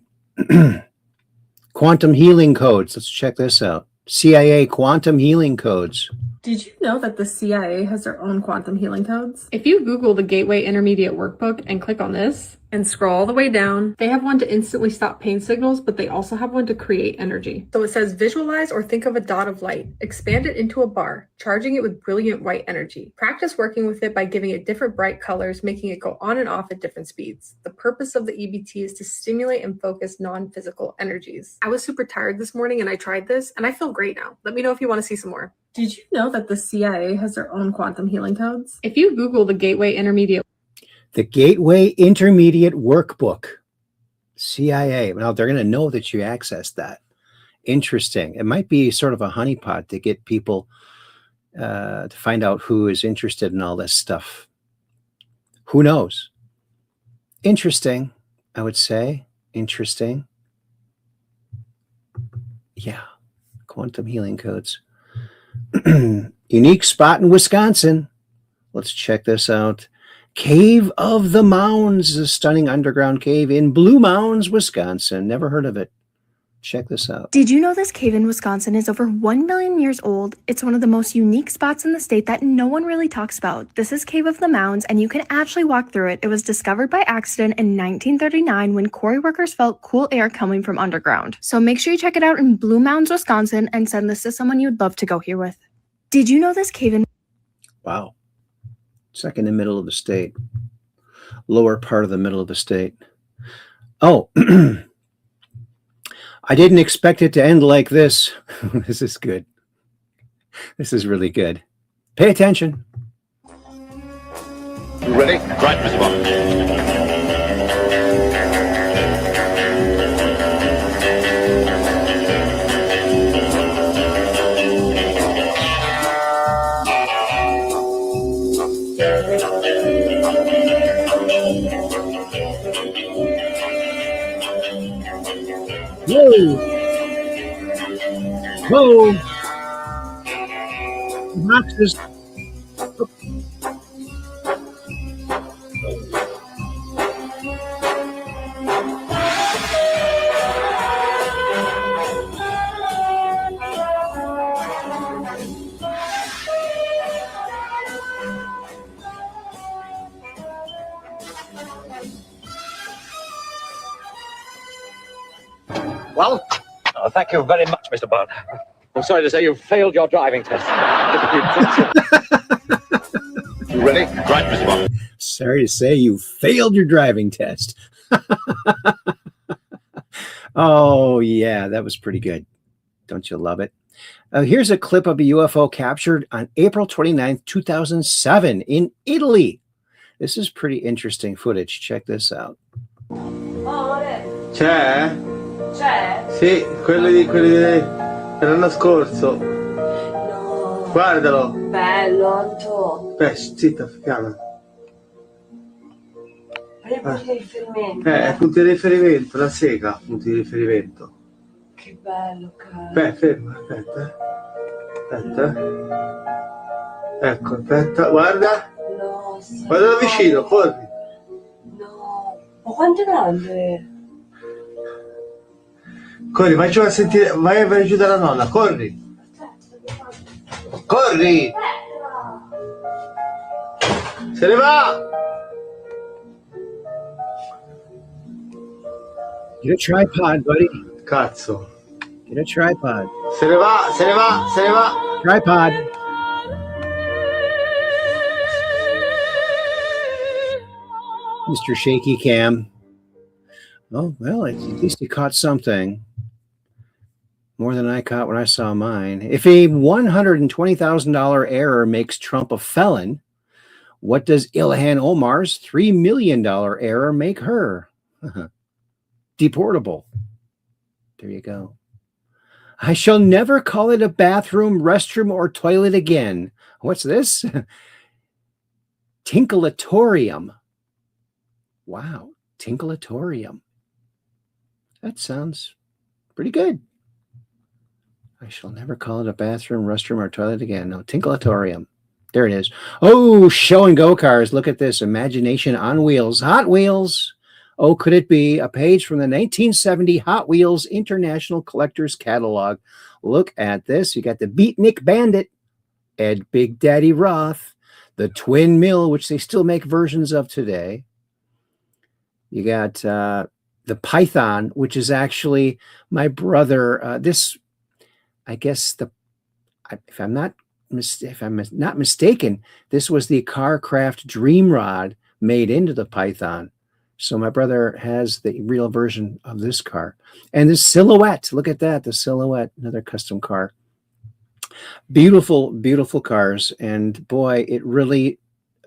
Quantum healing codes. Let's check this out. CIA quantum healing codes. Did you know that the CIA has their own quantum healing codes? If you Google the Gateway Intermediate Workbook and click on this and scroll all the way down, they have one to instantly stop pain signals, but they also have one to create energy. So it says visualize or think of a dot of light, expand it into a bar, charging it with brilliant white energy. Practice working with it by giving it different bright colors, making it go on and off at different speeds. The purpose of the EBT is to stimulate and focus non-physical energies. I was super tired this morning and I tried this and I feel great now. Let me know if you want to see some more. Did you know that the CIA has their own quantum healing codes? If you Google the Gateway Intermediate Workbook, CIA. Now they're going to know that you accessed that. Interesting. It might be sort of a honeypot to get people to find out who is interested in all this stuff. Who knows? Interesting, I would say. Interesting. Yeah. Quantum healing codes. Unique spot in Wisconsin. Let's check this out. Cave of the Mounds, a stunning underground cave in Blue Mounds, Wisconsin. Never heard of it. Check this out. Did you know this cave in Wisconsin is over 1 million years old? It's one of the most unique spots in the state that no one really talks about. This is Cave of the Mounds, and you can actually walk through it. It was discovered by accident in 1939 when quarry workers felt cool air coming from underground. So make sure you check it out in Blue Mounds, Wisconsin, and send this to someone you'd love to go here with. Did you know this cave in... Wow. Second in the middle of the state. Lower part of the middle of the state. Oh, I didn't expect it to end like this. This is good. This is really good. Pay attention. You ready? Right, Mr. Bond. Whoa! Whoa! Boxes. Well, thank you very much, Mr. Bond. I'm sorry to say you failed your driving test. You ready? Right, Mr. Bond. Sorry to say you failed your driving test. Oh, yeah, that was pretty good. Don't you love it? Here's a clip of a UFO captured on April 29th, 2007 in Italy. This is pretty interesting footage. Check this out. C'è? C'è? Sì, quelli dell'anno scorso. No. Guardalo. Bello, Anto. Beh, zitta, fiama. Punti di riferimento. Punti di riferimento, la sega, punti di riferimento. Che bello, caro. Beh, ferma, aspetta. Aspetta. Ecco, aspetta, guarda. 왔어요. Guarda da vicino, corri. No, ma quanto è grande? Corri, vai giù a sentire, vai giù dalla nonna, corri. Corri! Se ne va! Get a tripod, buddy. Cazzo. Get a tripod. Se ne va, se ne va, se ne va. Tripod. Mr. Shaky Cam. Oh, well, at least he caught something. More than I caught when I saw mine. If a $120,000 error makes Trump a felon, what does Ilhan Omar's $3 million error make her? Deportable. There you go. I shall never call it a bathroom, restroom, or toilet again. What's this? Tinkleatorium. Wow. Tinkleatorium. That sounds pretty good. I shall never call it a bathroom, restroom, or toilet again. No, Tinkleatorium. There it is. Oh, show and go cars. Look at this. Imagination on wheels. Hot Wheels. Oh, could it be a page from the 1970 Hot Wheels International Collector's Catalog? Look at this. You got the Beatnik Bandit, Ed Big Daddy Roth, the Twin Mill, which they still make versions of today. You got the Python, which is actually my brother. This, I guess, if I'm not mistaken, this was the Carcraft Dream Rod made into the Python. So my brother has the real version of this car. And the Silhouette, look at that, the Silhouette, another custom car. Beautiful, beautiful cars. And boy, it really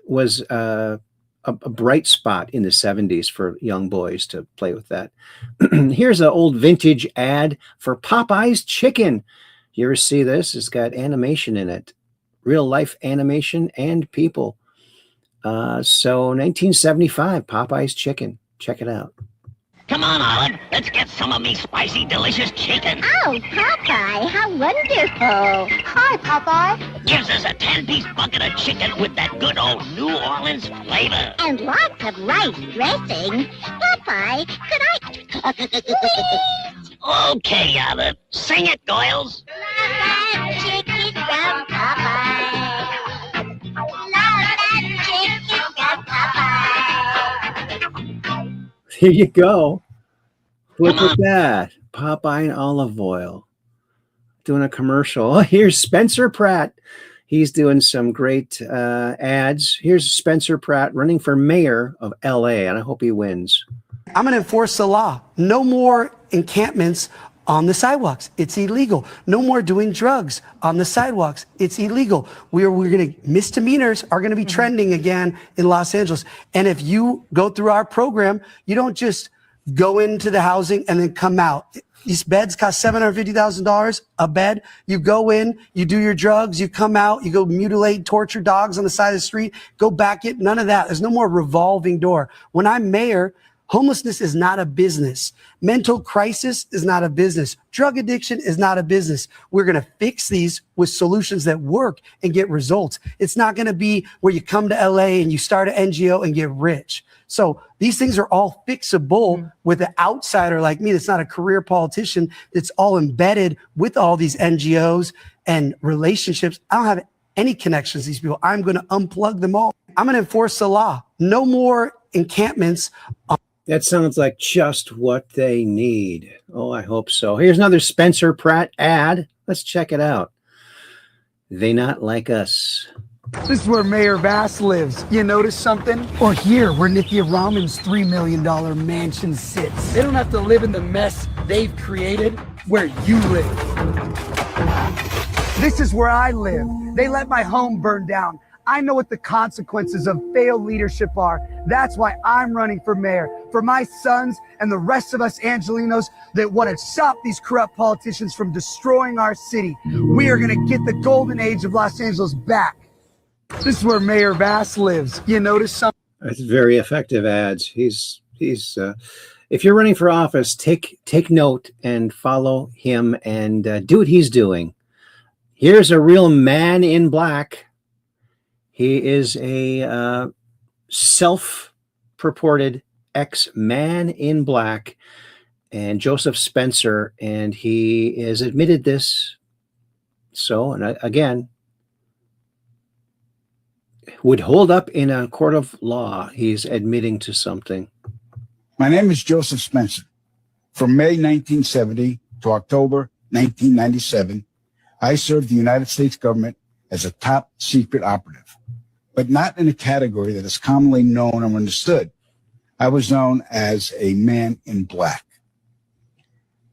was a bright spot in the 70s for young boys to play with that. Here's an old vintage ad for Popeye's Chicken. You ever see this? It's got animation in it, real life animation and people. So 1975, Popeye's Chicken. Check it out. Come on, Olive. Let's get some of me spicy, delicious chicken. Oh, Popeye, how wonderful. Hi, Popeye. Gives us a 10-piece bucket of chicken with that good old New Orleans flavor. And lots of rice dressing. Popeye, could I... Okay, Olive. Sing it, Doyles. Love that chicken from Popeye. Love that chicken from Popeye. Here you go. Look at that. Popeye and olive oil. Doing a commercial. Oh, here's Spencer Pratt. He's doing some great ads. Here's Spencer Pratt running for mayor of LA, and I hope he wins. I'm going to enforce the law. No more encampments on the sidewalks. It's illegal. No more doing drugs on the sidewalks. It's illegal. We're going to, misdemeanors are going to be trending again in Los Angeles. And if you go through our program, you don't just go into the housing and then come out. These beds cost $750,000 a bed. You go in, you do your drugs, you come out, you go mutilate, torture dogs on the side of the street, go back in. None of that. There's no more revolving door. When I'm mayor, homelessness is not a business. Mental crisis is not a business. Drug addiction is not a business. We're going to fix these with solutions that work and get results. It's not going to be where you come to LA and you start an NGO and get rich. So these things are all fixable with an outsider like me that's not a career politician, that's all embedded with all these NGOs and relationships. I don't have any connections to these people. I'm going to unplug them all. I'm going to enforce the law. No more encampments. That sounds like just what they need. Oh, I hope so. Here's another Spencer Pratt ad. Let's check it out. They not like us. This is where Mayor Vass lives. You notice something? Or here, where Nithya Raman's $3 million mansion sits. They don't have to live in the mess they've created where you live. This is where I live. They let my home burn down. I know what the consequences of failed leadership are. That's why I'm running for mayor, for my sons and the rest of us Angelinos that want to stop these corrupt politicians from destroying our city. We are going to get the golden age of Los Angeles back. This is where Mayor Vass lives. You notice something? That's very effective ads. He's if you're running for office, take note and follow him and do what he's doing. Here's a real man in black. He is a self-purported ex-man in black, and Joseph Spencer, and he has admitted this. So, and again, would hold up in a court of law. He's admitting to something. My name is Joseph Spencer. From May 1970 to October 1997, I served the United States government as a top secret operative, but not in a category that is commonly known or understood. I was known as a man in black.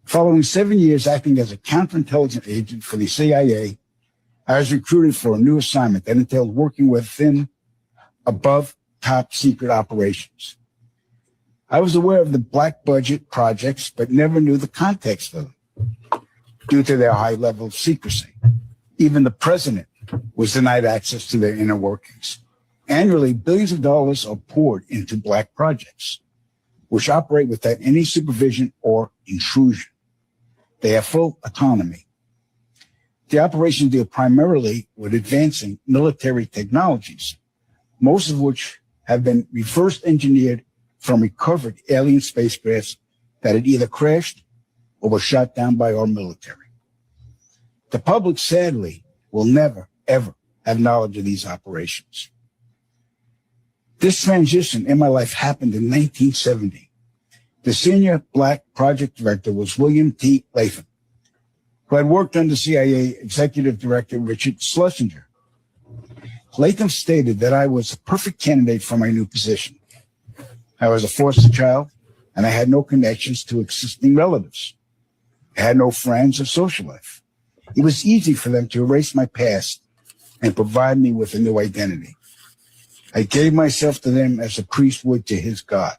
Following 7 years acting as a counterintelligence agent for the CIA, I was recruited for a new assignment that entailed working within above top secret operations. I was aware of the black budget projects, but never knew the context of them due to their high level of secrecy. Even the president was denied access to their inner workings. Annually, billions of dollars are poured into black projects, which operate without any supervision or intrusion. They have full autonomy. The operations deal primarily with advancing military technologies, most of which have been reverse engineered from recovered alien spacecrafts that had either crashed or were shot down by our military. The public, sadly, will never, ever have knowledge of these operations. This transition in my life happened in 1970. The senior black project director was William T. Latham, who had worked under CIA Executive Director Richard Schlesinger. Latham stated that I was a perfect candidate for my new position. I was a foster child, and I had no connections to existing relatives. I had no friends or social life. It was easy for them to erase my past and provide me with a new identity. I gave myself to them as a priest would to his God.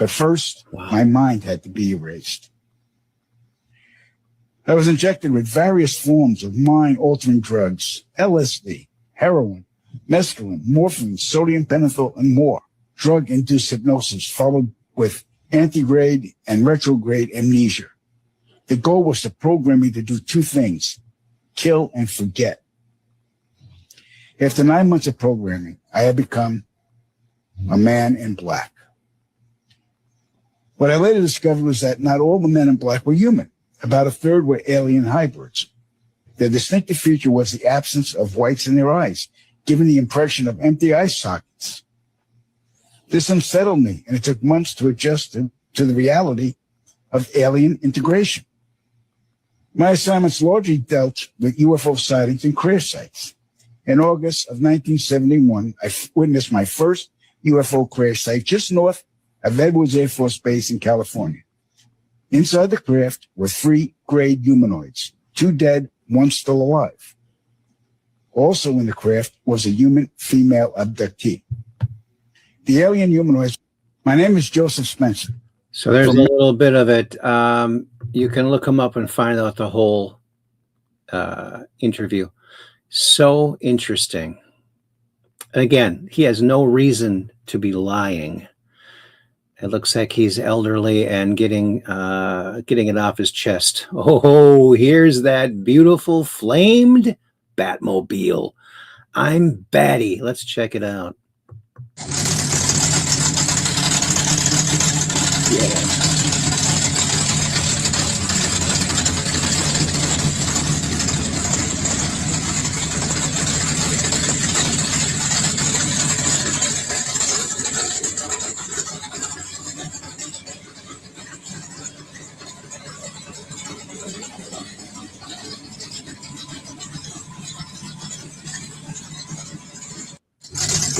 But first, my mind had to be erased. I was injected with various forms of mind-altering drugs, LSD, heroin, mescaline, morphine, sodium pentothal, and more. Drug-induced hypnosis followed with antegrade and retrograde amnesia. The goal was to program me to do two things: kill and forget. After 9 months of programming, I had become a man in black. What I later discovered was that not all the men in black were human. About a third were alien hybrids. Their distinctive feature was the absence of whites in their eyes, giving the impression of empty eye sockets. This unsettled me, and it took months to adjust to the reality of alien integration. My assignments largely dealt with UFO sightings and crash sites. In August of 1971, I witnessed my first UFO crash site just north of Edwards Air Force Base in California. Inside the craft were 3 grayed humanoids, 2 dead, 1 still alive. Also in the craft was a human female abductee. The alien humanoids. My name is Joseph Spencer. So there's a little bit of it. You can look him up and find out the whole interview. So interesting. Again, he has no reason to be lying. It looks like he's elderly and getting it off his chest. Oh, here's that beautiful flamed Batmobile. I'm Batty. Let's check it out. Yeah.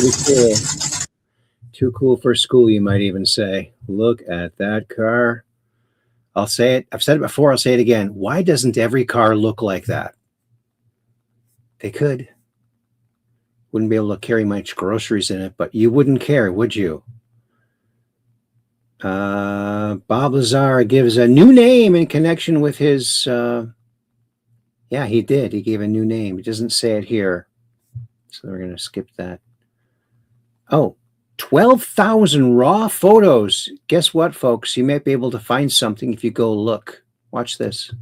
Pretty cool. Too cool for school, you might even say. Look at that car. I'll say it. I've said it before. I'll say it again. Why doesn't every car look like that? They could. Wouldn't be able to carry much groceries in it, but you wouldn't care, would you? Bob Lazar gives a new name in connection with his... yeah, he did. He gave a new name. He doesn't say it here. So we're going to skip that. Oh, 12,000 raw photos. Guess what, folks? You might be able to find something if you go look. Watch this.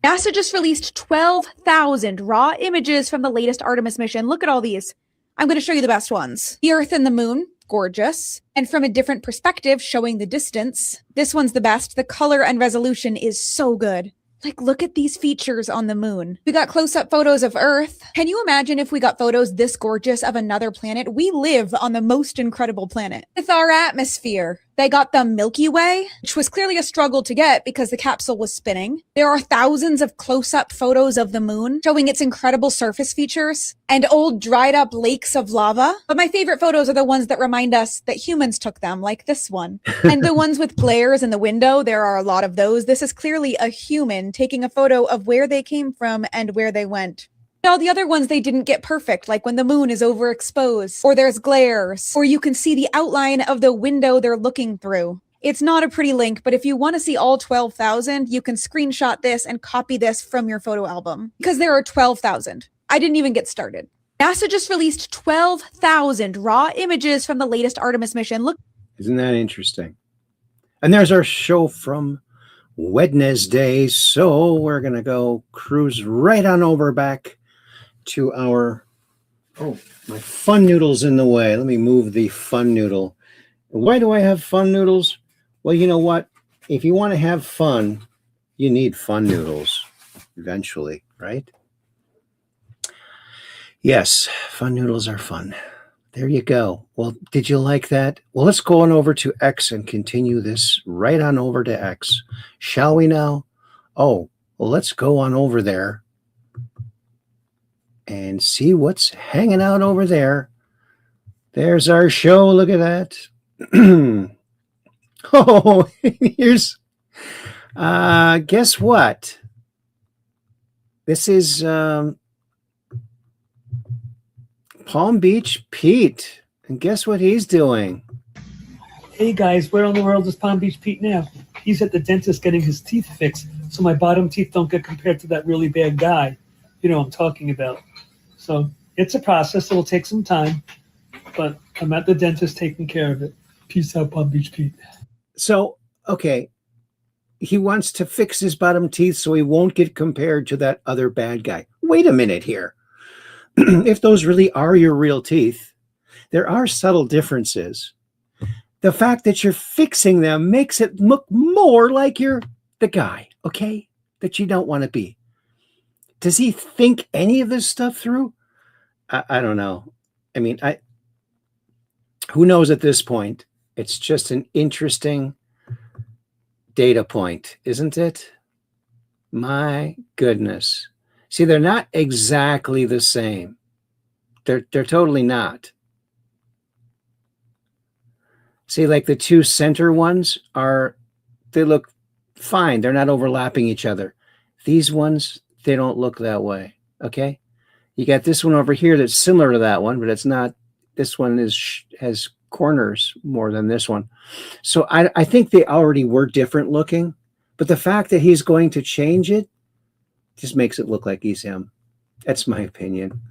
NASA just released 12,000 raw images from the latest Artemis mission. Look at all these. I'm going to show you the best ones. The Earth and the Moon, gorgeous. And from a different perspective, showing the distance. This one's the best. The color and resolution is so good. Like, look at these features on the moon. We got close-up photos of Earth. Can you imagine if we got photos this gorgeous of another planet? We live on the most incredible planet. With our atmosphere, they got the Milky Way, which was clearly a struggle to get because the capsule was spinning. There are thousands of close-up photos of the moon showing its incredible surface features and old dried-up lakes of lava. But my favorite photos are the ones that remind us that humans took them, like this one. And the ones with glares in the window, there are a lot of those. This is clearly a human taking a photo of where they came from and where they went. All the other ones, they didn't get perfect, like when the moon is overexposed, or there's glares, or you can see the outline of the window they're looking through. It's not a pretty link, but if you want to see all 12,000, you can screenshot this and copy this from your photo album, because there are 12,000. I didn't even get started. NASA just released 12,000 raw images from the latest Artemis mission. Look. Isn't that interesting? And there's our show from Wednesday. So we're going to go cruise right on over back to our, oh, my fun noodle's in the way. Let me move the fun noodle. Why do I have fun noodles? Well, you know what? If you want to have fun, you need fun noodles eventually, right? Yes, fun noodles are fun. There you go. Well, did you like that? Well, let's go on over to X and continue this right on over to X. Shall we now? Oh, well, let's go on over there and see what's hanging out over there. There's our show. Look at that. Oh, here's, guess what? This is Palm Beach Pete. And guess what he's doing? Hey guys, where in the world is Palm Beach Pete now? He's at the dentist getting his teeth fixed, so my bottom teeth don't get compared to that really bad guy. You know what I'm talking about. So it's a process. It'll take some time, but I'm at the dentist taking care of it. Peace out, Palm Beach Pete. So, okay, he wants to fix his bottom teeth so he won't get compared to that other bad guy. Wait a minute here. If those really are your real teeth, there are subtle differences. The fact that you're fixing them makes it look more like you're the guy, okay, that you don't want to be. Does he think any of this stuff through? I don't know. I mean, who knows at this point? It's just an interesting data point, isn't it? My goodness. See, they're not exactly the same. They're totally not. See, like the two center ones they look fine. They're not overlapping each other. These ones, they don't look that way. Okay. You got this one over here that's similar to that one, but it's not. This one has corners more than this one. So I think they already were different looking, but the fact that he's going to change it just makes it look like he's him. That's my opinion.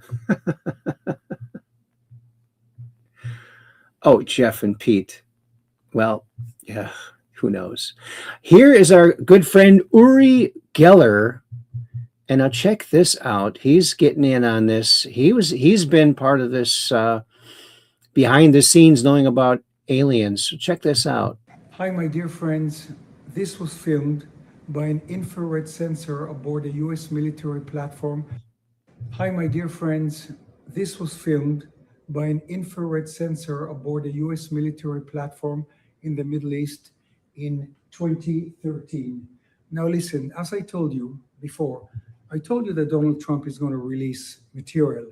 Oh, Jeff and Pete. Well, yeah, who knows? Here is our good friend Uri Geller. And now check this out. He's getting in on this. He's been part of this behind the scenes knowing about aliens. So check this out. Hi, my dear friends. This was filmed by an infrared sensor aboard a US military platform. Hi, my dear friends. This was filmed by an infrared sensor aboard a US military platform in the Middle East in 2013. Now listen, as I told you before, I told you that Donald Trump is going to release material,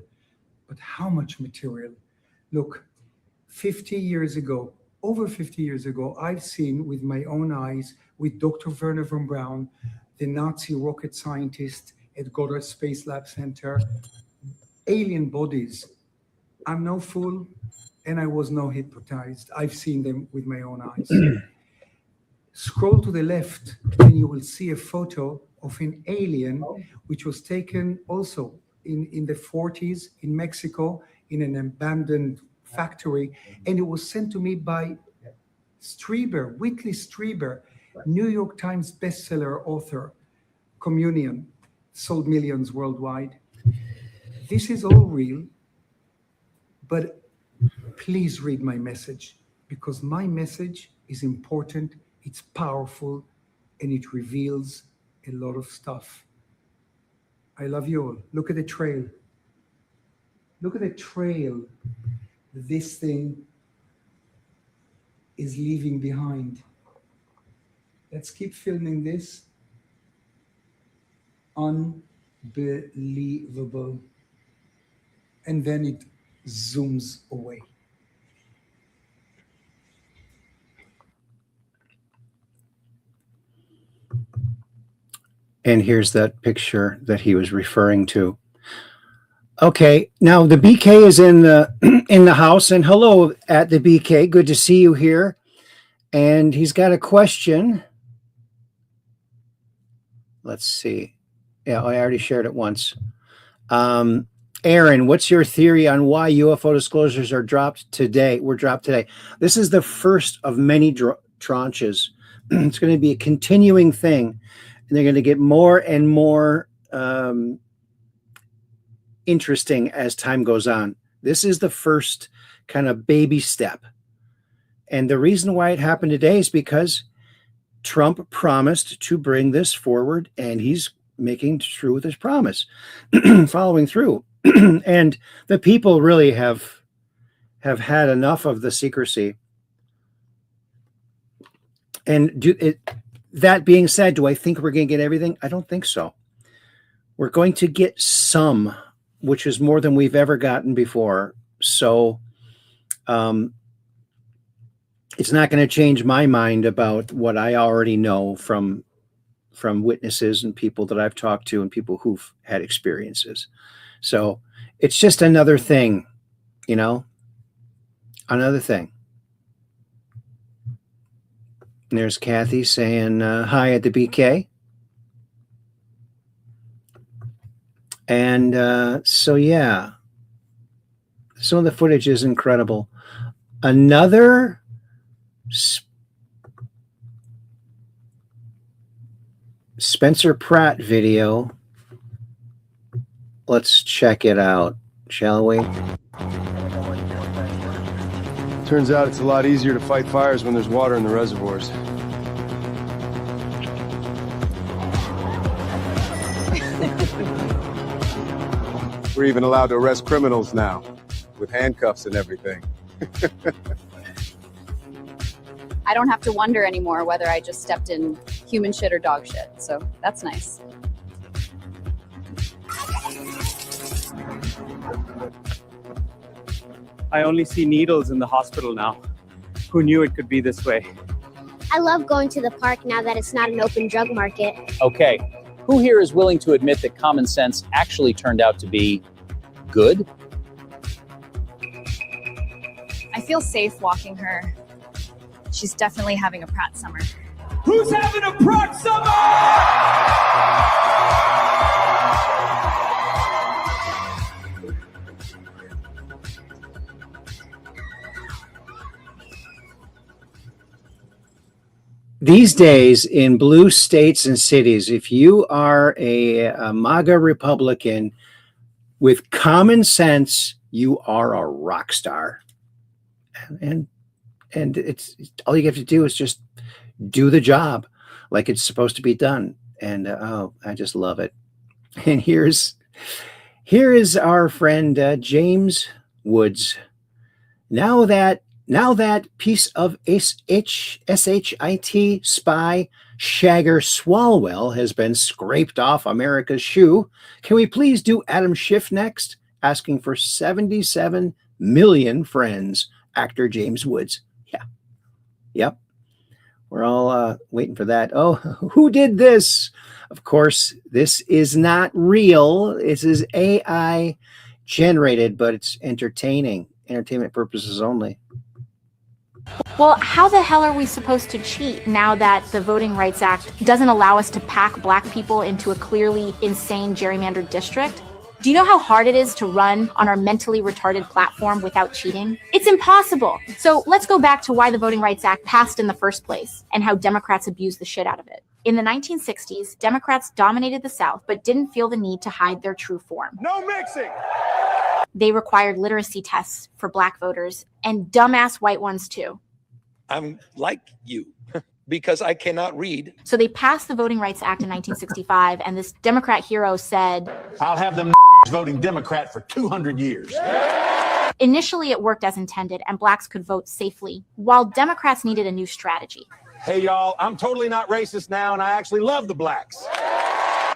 but how much material? Look, 50 years ago, over 50 years ago, I've seen with my own eyes, with Dr. Werner von Braun, the Nazi rocket scientist at Goddard Space Lab Center, alien bodies. I'm no fool, and I was no hypnotized. I've seen them with my own eyes. Scroll to the left, and you will see a photo of an alien, which was taken also in the 40s in Mexico in an abandoned factory, and it was sent to me by Strieber, Whitley Strieber, New York Times bestseller author. communion, sold millions worldwide. This is all real, but please read my message, because my message is important, it's powerful, and it reveals a lot of stuff. I love you all. Look at the trail. Look at the trail that this thing is leaving behind. Let's keep filming this. Unbelievable. And then it zooms away. And here's that picture that he was referring to. Okay, now the BK is in the house, and hello at the BK. Good to see you here. And he's got a question. Let's see. Yeah, I already shared it once. Aaron, what's your theory on why UFO disclosures are dropped today? Were dropped today. This is the first of many tranches. It's going to be a continuing thing, and they're going to get more and more interesting as time goes on. This is the first kind of baby step. And the reason why it happened today is because Trump promised to bring this forward, and he's making true with his promise, following through. And the people really have had enough of the secrecy. And that being said, do I think we're going to get everything? I don't think so. We're going to get some, which is more than we've ever gotten before. So it's not going to change my mind about what I already know from witnesses and people that I've talked to and people who've had experiences. So it's just another thing, you know, another thing. And there's Kathy saying hi at the BK. And so, yeah, some of the footage is incredible. Another Spencer Pratt video. Let's check it out, shall we? Turns out it's a lot easier to fight fires when there's water in the reservoirs. We're even allowed to arrest criminals now, with handcuffs and everything. I don't have to wonder anymore whether I just stepped in human shit or dog shit, so that's nice. I only see needles in the hospital now. Who knew it could be this way? I love going to the park now that it's not an open drug market. Okay, who here is willing to admit that common sense actually turned out to be good? I feel safe walking her. She's definitely having a Pratt summer. Who's having a Pratt summer? These days in blue states and cities, if you are a MAGA Republican with common sense, you are a rock star. And it's all you have to do is just do the job like it's supposed to be done. And oh, I just love it. And here is our friend James Woods. Now that piece of SHIT spy Shagger Swalwell has been scraped off America's shoe, can we please do Adam Schiff next? Asking for 77 million friends. Actor James Woods. Yeah. Yep. We're all waiting for that. Oh, who did this? Of course, this is not real. This is AI generated, but it's entertaining. Entertainment purposes only. Well, how the hell are we supposed to cheat now that the Voting Rights Act doesn't allow us to pack black people into a clearly insane gerrymandered district? Do you know how hard it is to run on our mentally retarded platform without cheating? It's impossible. So let's go back to why the Voting Rights Act passed in the first place and how Democrats abuse the shit out of it. In the 1960s, Democrats dominated the South but didn't feel the need to hide their true form. No mixing! They required literacy tests for Black voters and dumbass white ones too. I'm like you because I cannot read. So they passed the Voting Rights Act in 1965, and this Democrat hero said, I'll have them voting Democrat for 200 years. Initially, it worked as intended, and blacks could vote safely, while Democrats needed a new strategy. Hey, y'all, I'm totally not racist now, and I actually love the blacks.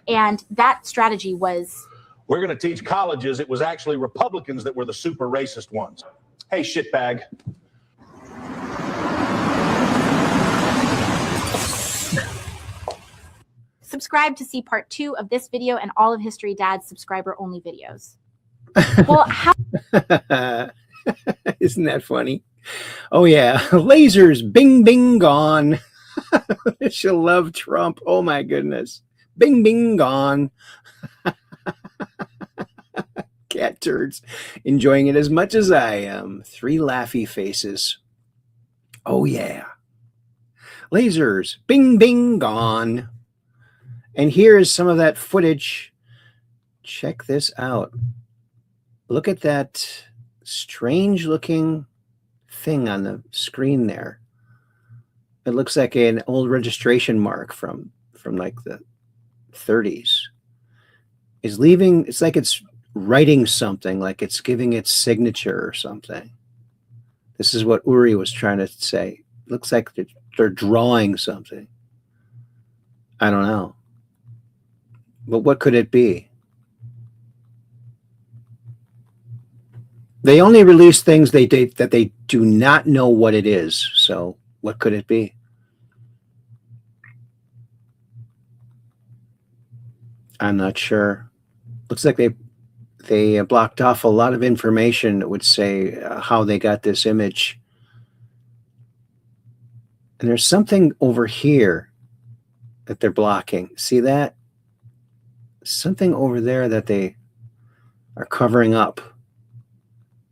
And that strategy was... We're going to teach colleges it was actually Republicans that were the super racist ones. Hey, shitbag. Subscribe to see part 2 of this video and all of History Dad's subscriber-only videos. Well, how... Isn't that funny? Oh, yeah. Lasers, bing, bing, gone. She'll love Trump. Oh, my goodness. Bing, bing, gone. Cat turds enjoying it as much as I am. 3 laughy faces. Oh, yeah. Lasers, bing, bing, gone. And here is some of that footage. Check this out. Look at that strange looking thing on the screen there. It looks like an old registration mark from like the 30s. Is leaving, it's like it's writing something, like it's giving its signature or something. This is what Uri was trying to say. Looks like they're drawing something. I don't know. But what could it be? They only release things that they do not know what it is. So what could it be? I'm not sure. Looks like they blocked off a lot of information that would say how they got this image. And there's something over here that they're blocking. See that? Something over there that they are covering up.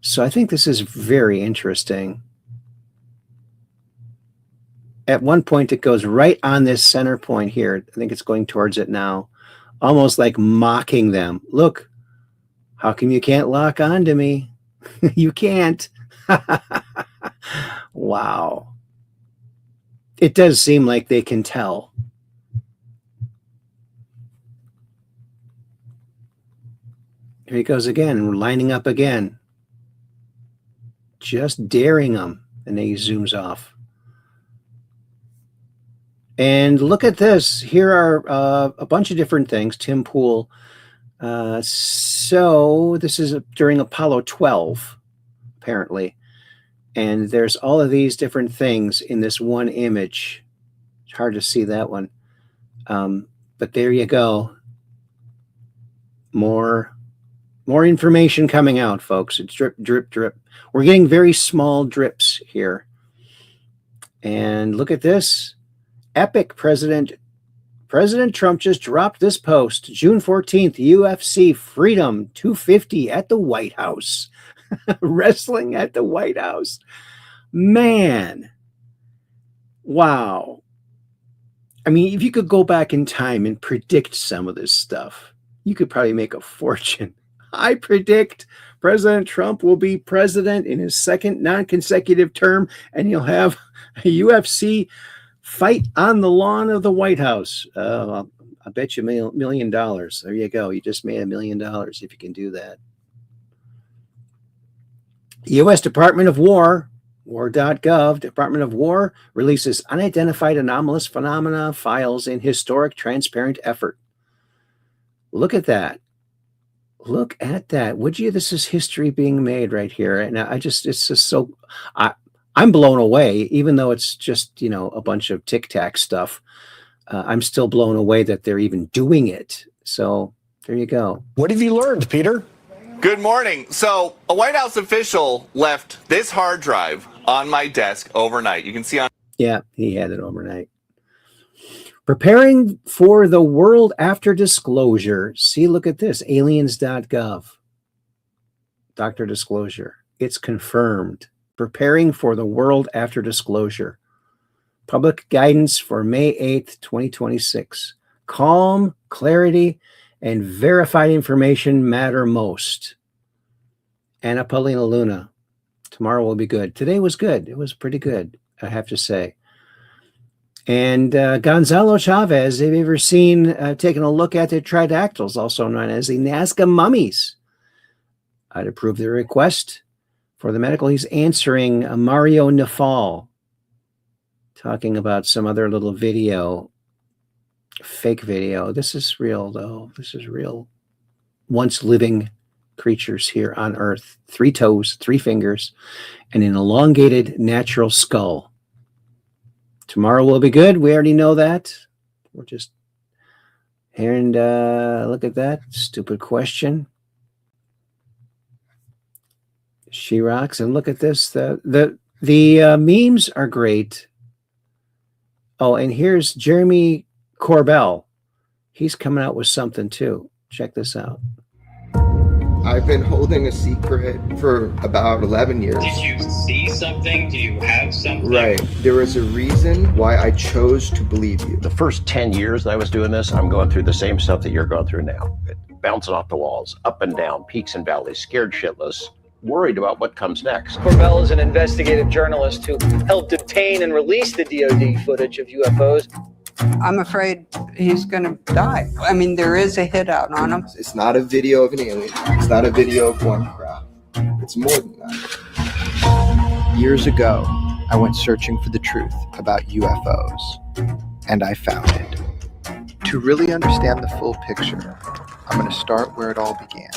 So I think this is very interesting. At one point, it goes right on this center point here. I think it's going towards it now, almost like mocking them. Look, how come you can't lock onto me? You can't. Wow. It does seem like they can tell. Here he goes again, lining up again. Just daring them. And then he zooms off. And look at this. Here are a bunch of different things. Tim Pool. So this is during Apollo 12, apparently. And there's all of these different things in this one image. It's hard to see that one. But there you go. More information coming out, folks. It's drip, drip, drip. We're getting very small drips here. And look at this. Epic. President Trump just dropped this post. June 14th, UFC Freedom 250 at the White House. Wrestling at the White House. Man. Wow. I mean, if you could go back in time and predict some of this stuff, you could probably make a fortune. I predict President Trump will be president in his second non-consecutive term, and he'll have a UFC fight on the lawn of the White House. I bet you $1 million. There you go. You just made $1 million if you can do that. U.S. Department of War, war.gov, Department of War releases unidentified anomalous phenomena files in historic transparent effort. Look at that. Look at that. Would you? This is history being made right here. And it's just so, I'm blown away, even though it's just, a bunch of Tic Tac stuff. I'm still blown away that they're even doing it. So there you go. What have you learned, Peter? Good morning. So a White House official left this hard drive on my desk overnight. You can see on. Yeah, he had it overnight. Preparing for the world after disclosure. See, look at this. Aliens.gov. Dr. Disclosure. It's confirmed. Preparing for the world after disclosure. Public guidance for May 8th, 2026. Calm, clarity, and verified information matter most. Anna Paulina Luna. Tomorrow will be good. Today was good. It was pretty good, I have to say. And Gonzalo Chavez, have you ever taken a look at the tridactyls, also known as the Nazca mummies? I'd approve the request for the medical. He's answering Mario Nafal, talking about some other little video, fake video. This is real, though. This is real. Once living creatures here on Earth. 3 toes, 3 fingers, and an elongated natural skull. Tomorrow will be good. We already know that. We're just here, and look at that stupid question. She rocks. And look at this. The memes are great. Oh, and here's Jeremy Corbell. He's coming out with something too. Check this out. I've been holding a secret for about 11 years. Did you see something? Do you have something? Right. There is a reason why I chose to believe you. The first 10 years that I was doing this, I'm going through the same stuff that you're going through now. Bouncing off the walls, up and down, peaks and valleys, scared shitless, worried about what comes next. Corbell is an investigative journalist who helped obtain and release the DoD footage of UFOs. I'm afraid he's going to die. I mean, there is a hit out on him. It's not a video of an alien. It's not a video of one craft. It's more than that. Years ago, I went searching for the truth about UFOs, and I found it. To really understand the full picture, I'm going to start where it all began.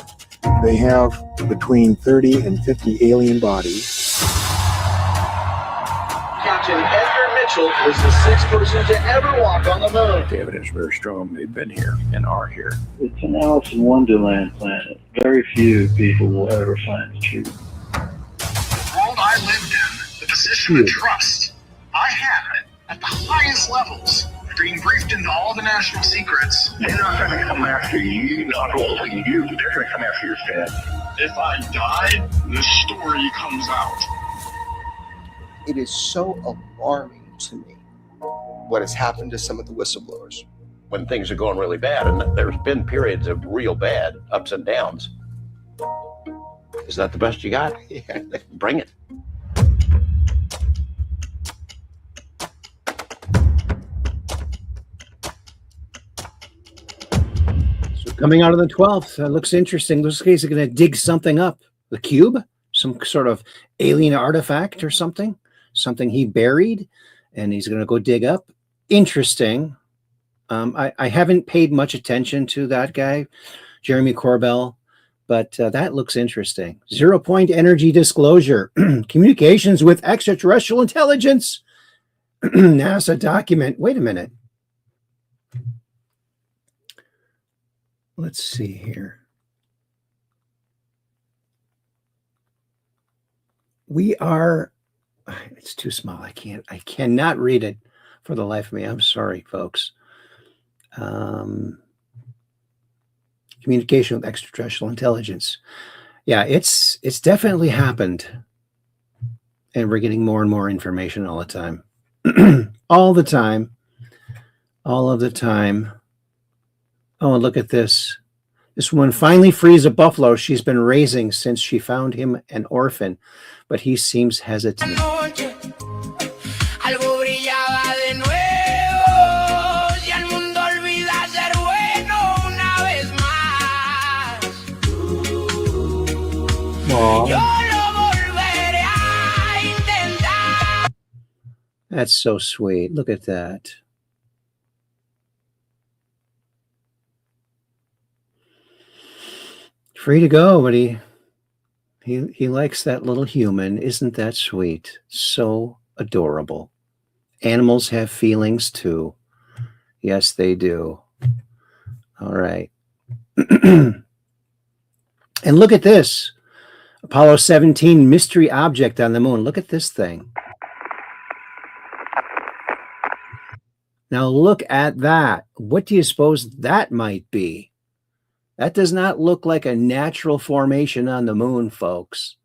They have between 30 and 50 alien bodies. Captain Edgar Mitchell was the 6th person to ever walk on the moon. The evidence is very strong. They've been here and are here. It's an Alice in Wonderland planet. Very few people will ever find the truth. The world I lived in, the position of trust, I had it at the highest levels. Being briefed into all the national secrets. They're not going to come after you, not only you, they're going to come after your family. If I died, the story comes out. It is so alarming to me what has happened to some of the whistleblowers. When things are going really bad, and there's been periods of real bad, ups and downs. Is that the best you got? Yeah. Bring it. Coming out of the 12th, looks interesting. Looks like he's going to dig something up. The cube, some sort of alien artifact or something he buried, and he's going to go dig up. Interesting. I haven't paid much attention to that guy, Jeremy Corbell, but that looks interesting. 0-point energy disclosure, communications with extraterrestrial intelligence. NASA document. Wait a minute. Let's see here. We are, it's too small. I cannot read it for the life of me. I'm sorry, folks. Communication with extraterrestrial intelligence. Yeah, it's definitely happened. And we're getting more and more information all the time. All the time. All of the time. Oh, look at this. This woman finally frees a buffalo she's been raising since she found him an orphan, but he seems hesitant. That's so sweet. Look at that. Free to go, but he likes that little human. Isn't that sweet? So adorable. Animals have feelings too. Yes, they do. All right. And look at this. Apollo 17 mystery object on the moon. Look at this thing. Now look at that. What do you suppose that might be? That does not look like a natural formation on the moon, folks.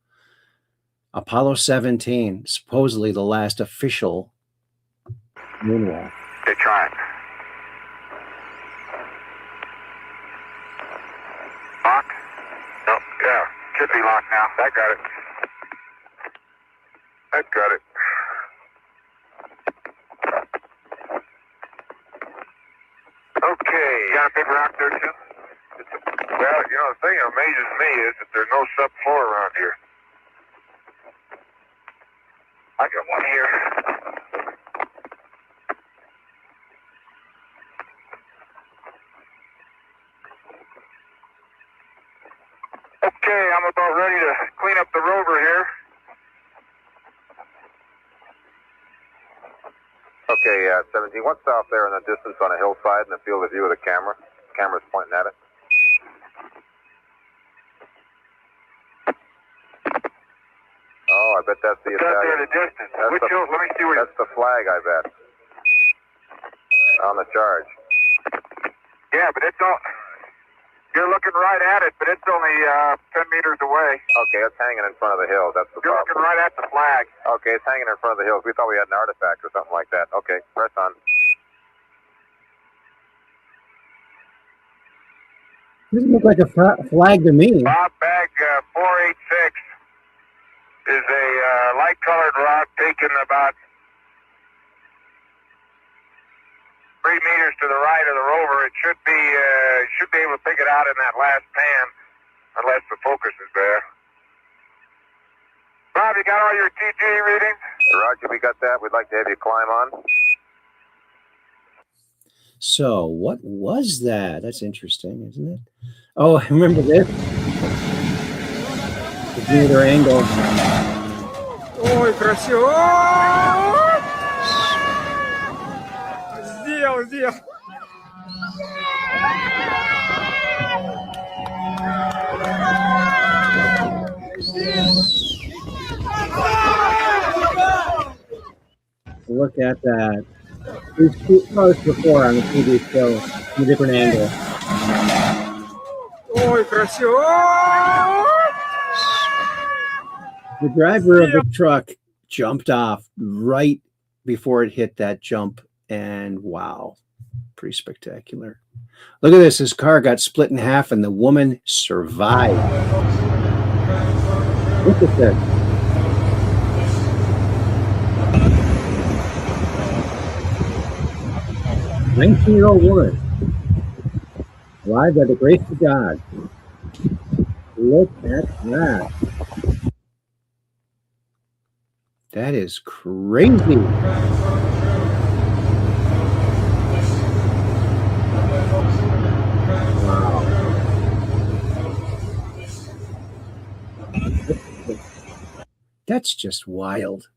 Apollo 17, supposedly the last official Moonwalk. Okay, trying. Lock? Nope, yeah. Should be locked now. I got it. I got it. Okay. You got a big rock there, too? Well, you know, the thing that amazes me is that there's no subfloor around here. I got one here. Okay, I'm about ready to clean up the rover here. Okay, 17, what's out there in the distance on a hillside in the field of view of the camera? Camera's pointing at it. Oh, I bet that's the What's out there Italian. in the distance? Which hill? Let me see where That's the flag, I bet. On the charge. Yeah, but it's all... You're looking right at it, but it's only 10 meters away. Okay, it's hanging in front of the hills. That's the You're problem. looking right at the flag. Okay, it's hanging in front of the hills. We thought we had an artifact or something like that. Okay, press on. Doesn't look like a flag to me. Bob bag 486 is a light-colored rod taken about 3 meters to the right of the rover. It should be able to pick it out in that last pan, unless the focus is there. Bob, you got all your TG readings? Roger, we got that. We'd like to have you climb on. So, what was that? That's interesting, isn't it? Oh, I remember this. The greater angle. Ой, красиво! Сделал. Look at that. We've seen this before on the TV show from a different angle. Ой, красиво! The driver of the truck jumped off right before it hit that jump, and wow, pretty spectacular. Look at this. His car got split in half, and the woman survived. Look at this. A 19-year-old woman, alive by the grace of God. Look at that. That is crazy. Wow. That's just wild.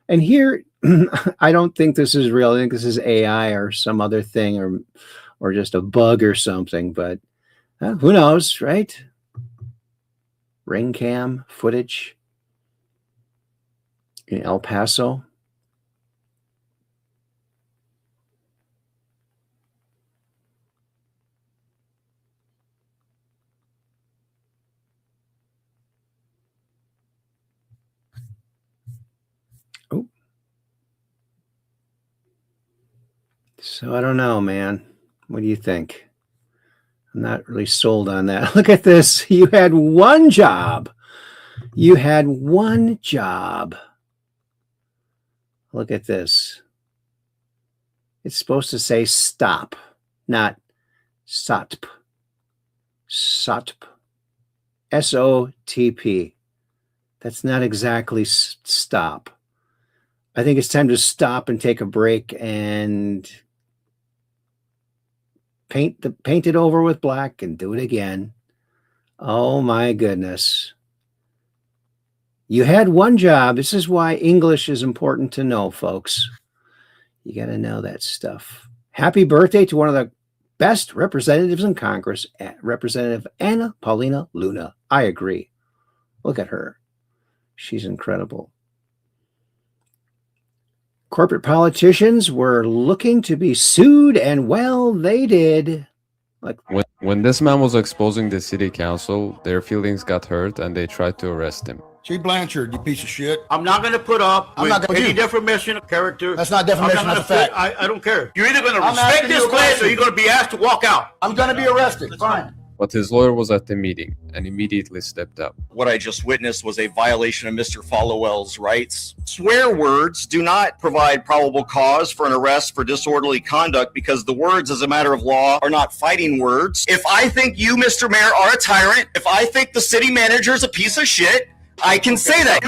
And here, I don't think this is real. I think this is AI or some other thing, or just a bug or something. But who knows, right? Ring cam footage in El Paso. Oh. So I don't know, man. What do you think? I'm not really sold on that. Look at this. You had one job. You had one job. Look at this. It's supposed to say stop, not SOTP. SOTP. SOTP. That's not exactly stop. I think it's time to stop and take a break and paint it over with black and do it again. Oh my goodness. You had one job. This is why English is important to know, folks. You got to know that stuff. Happy birthday to one of the best representatives in Congress, Representative Anna Paulina Luna. I agree. Look at her. She's incredible. Corporate politicians were looking to be sued, and well, they did. Like when this man was exposing the city council, their feelings got hurt and they tried to arrest him. Chief Blanchard, you piece of shit. I'm not going to put up I'm with not gonna any you. defamation of character. That's not defamation, that's a fact. I don't care. You're either going to I'm respect asking this you a place or question. you're going to be asked to walk out. I'm going to be arrested. Fine. But his lawyer was at the meeting and immediately stepped up. What I just witnessed was a violation of Mr. Followell's rights. Swear words do not provide probable cause for an arrest for disorderly conduct because the words, as a matter of law, are not fighting words. If I think you, Mr. Mayor, are a tyrant, if I think the city manager is a piece of shit, I can say that.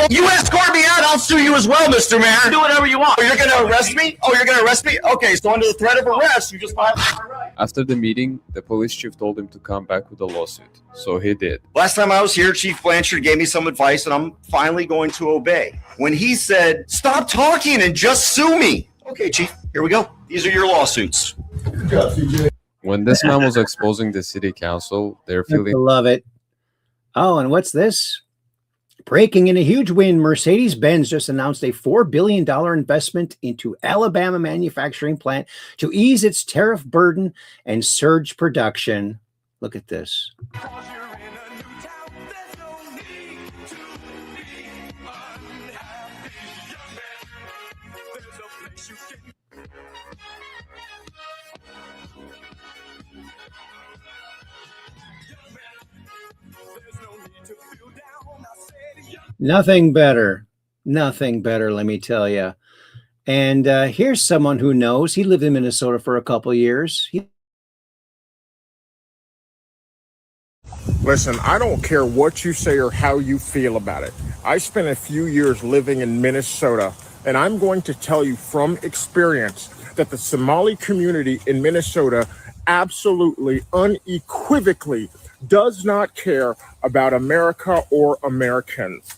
You escort me out, I'll sue you as well, Mr. Mayor. Do whatever you want. Oh, you're going to arrest me? Oh, you're going to arrest me? Okay, so under the threat of arrest, you just violated my right. After the meeting, the police chief told him to come back with a lawsuit. So he did. Last time I was here, Chief Blanchard gave me some advice, and I'm finally going to obey. When he said, stop talking and just sue me. Okay, Chief, here we go. These are your lawsuits. Good job, CJ. When this man was exposing the city council, they're feeling... Love it. Oh, and what's this? Breaking in a huge win, Mercedes-Benz just announced a $4 billion investment into Alabama manufacturing plant to ease its tariff burden and surge production. Look at this. Nothing better. Nothing better, let me tell you. And here's someone who knows. He lived in Minnesota for a couple of years. Listen, I don't care what you say or how you feel about it. I spent a few years living in Minnesota, and I'm going to tell you from experience that the Somali community in Minnesota absolutely, unequivocally does not care about America or Americans.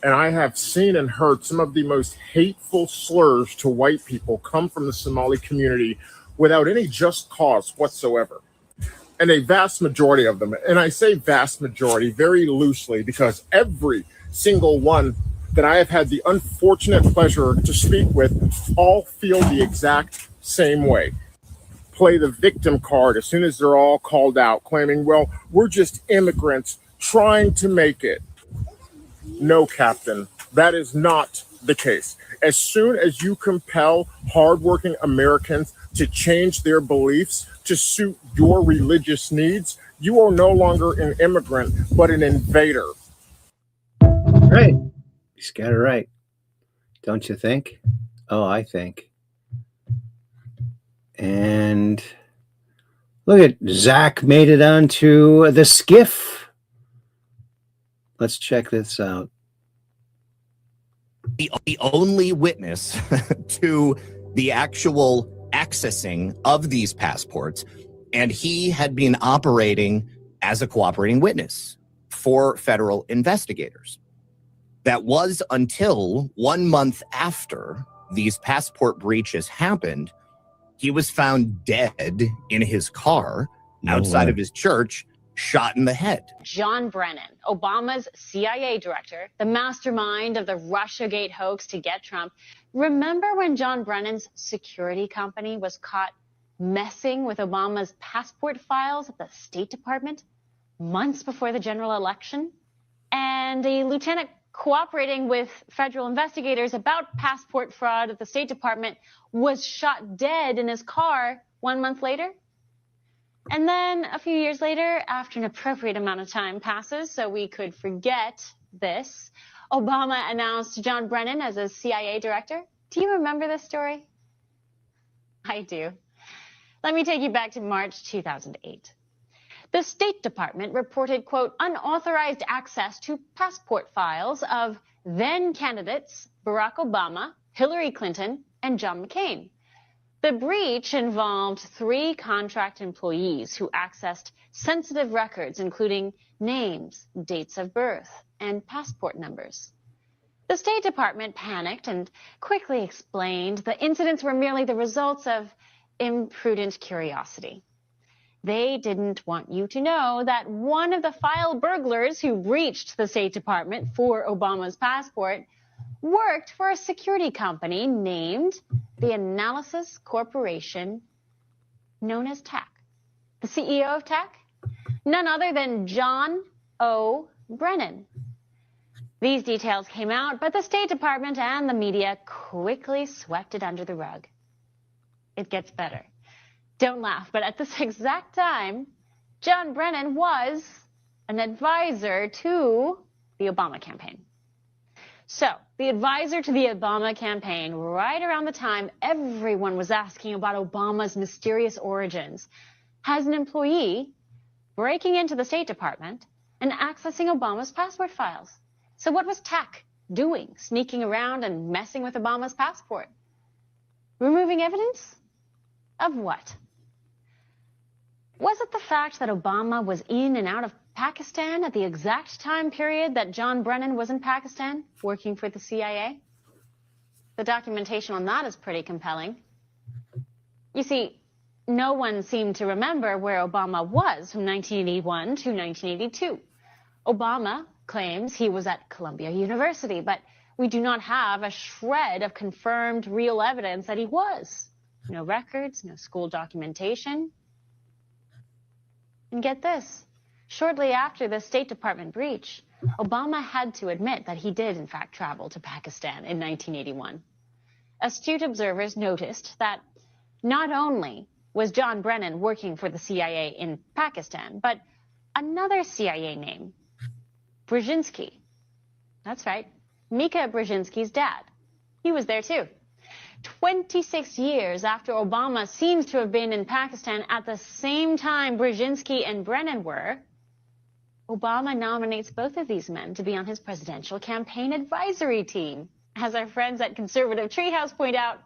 And I have seen and heard some of the most hateful slurs to white people come from the Somali community without any just cause whatsoever. And a vast majority of them, and I say vast majority very loosely because every single one that I have had the unfortunate pleasure to speak with all feel the exact same way. Play the victim card as soon as they're all called out, claiming, well, we're just immigrants trying to make it. No, Captain, that is not the case. As soon as you compel hardworking Americans to change their beliefs to suit your religious needs, you are no longer an immigrant, but an invader. Right. He's got it right. Don't you think? Oh, I think. And look at Zach made it onto the skiff. Let's check this out. The only witness to the actual accessing of these passports, and he had been operating as a cooperating witness for federal investigators. That was until 1 month after these passport breaches happened, he was found dead in his car outside of his church, shot in the head. John Brennan, Obama's CIA director, the mastermind of the Russiagate hoax to get Trump. Remember when John Brennan's security company was caught messing with Obama's passport files at the State Department months before the general election? And a lieutenant cooperating with federal investigators about passport fraud at the State Department was shot dead in his car 1 month later? And then a few years later, after an appropriate amount of time passes so we could forget this, Obama announced John Brennan as a CIA director. Do you remember this story? I do. Let me take you back to March 2008. The State Department reported, quote, unauthorized access to passport files of then candidates Barack Obama, Hillary Clinton, and John McCain. The breach involved 3 contract employees who accessed sensitive records, including names, dates of birth, and passport numbers. The State Department panicked and quickly explained the incidents were merely the results of imprudent curiosity. They didn't want you to know that one of the file burglars who breached the State Department for Obama's passport worked for a security company named the Analysis Corporation, known as TAC. The CEO of TAC? None other than John O. Brennan. These details came out, but the State Department and the media quickly swept it under the rug. It gets better. Don't laugh, but at this exact time, John Brennan was an advisor to the Obama campaign. So, the advisor to the Obama campaign, right around the time everyone was asking about Obama's mysterious origins, has an employee breaking into the State Department and accessing Obama's passport files. So what was tech doing, sneaking around and messing with Obama's passport? Removing evidence? Of what? Was it the fact that Obama was in and out of Pakistan at the exact time period that John Brennan was in Pakistan, working for the CIA? The documentation on that is pretty compelling. You see, no one seemed to remember where Obama was from 1981 to 1982. Obama claims he was at Columbia University, but we do not have a shred of confirmed real evidence that he was. No records, no school documentation. And get this, shortly after the State Department breach, Obama had to admit that he did in fact travel to Pakistan in 1981. Astute observers noticed that not only was John Brennan working for the CIA in Pakistan, but another CIA name, Brzezinski. That's right, Mika Brzezinski's dad. He was there too. 26 years after Obama seems to have been in Pakistan at the same time Brzezinski and Brennan were, Obama nominates both of these men to be on his presidential campaign advisory team. As our friends at Conservative Treehouse point out,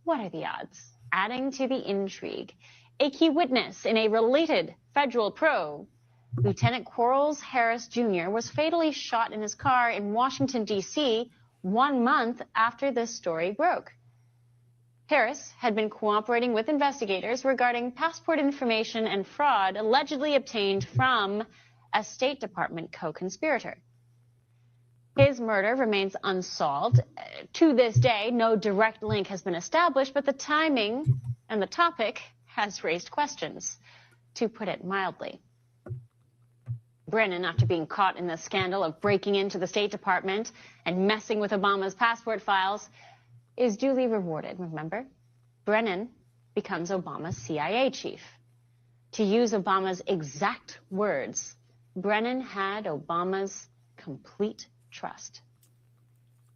what are the odds? Adding to the intrigue, a key witness in a related federal probe, Lieutenant Quarles Harris Jr. was fatally shot in his car in Washington, D.C. 1 month after this story broke. Harris had been cooperating with investigators regarding passport information and fraud allegedly obtained from a State Department co-conspirator. His murder remains unsolved. To this day, no direct link has been established, but the timing and the topic has raised questions, to put it mildly. Brennan, after being caught in the scandal of breaking into the State Department and messing with Obama's passport files, is duly rewarded, remember? Brennan becomes Obama's CIA chief. To use Obama's exact words, Brennan had Obama's complete trust.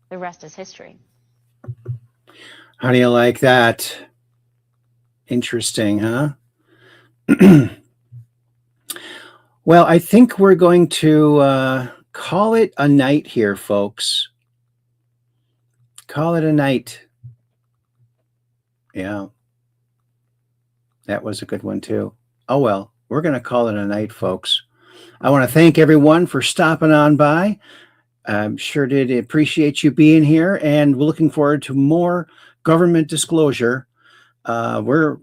The rest is history. How do you like that? Interesting, huh? Well, I think we're going to call it a night here, folks. Call it a night. Yeah. That was a good one, too. Oh, well, we're going to call it a night, folks. I want to thank everyone for stopping on by. I'm sure did appreciate you being here, and we're looking forward to more government disclosure. We're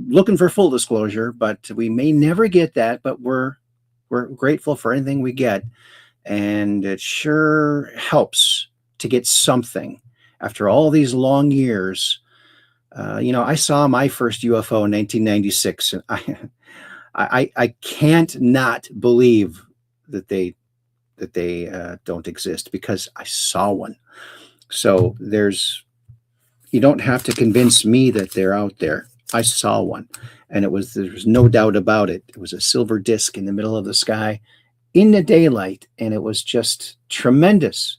looking for full disclosure, but we may never get that, but we're grateful for anything we get, and it sure helps to get something after all these long years. I saw my first UFO in 1996, and I can't not believe that they don't exist, because I saw one. So you don't have to convince me that they're out there. I saw one, and there was no doubt about it. It was a silver disc in the middle of the sky in the daylight, and it was just tremendous.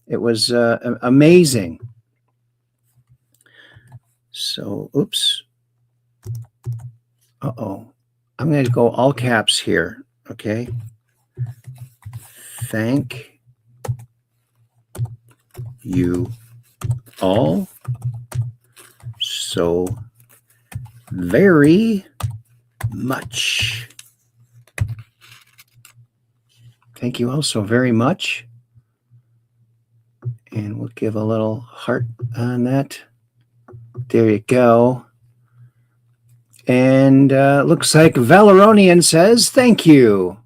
It was amazing. So, oops. Uh-oh. I'm going to go all caps here, okay? Thank you all so very much. Thank you all so very much. And we'll give a little heart on that. There you go. And looks like Valeronian says thank you.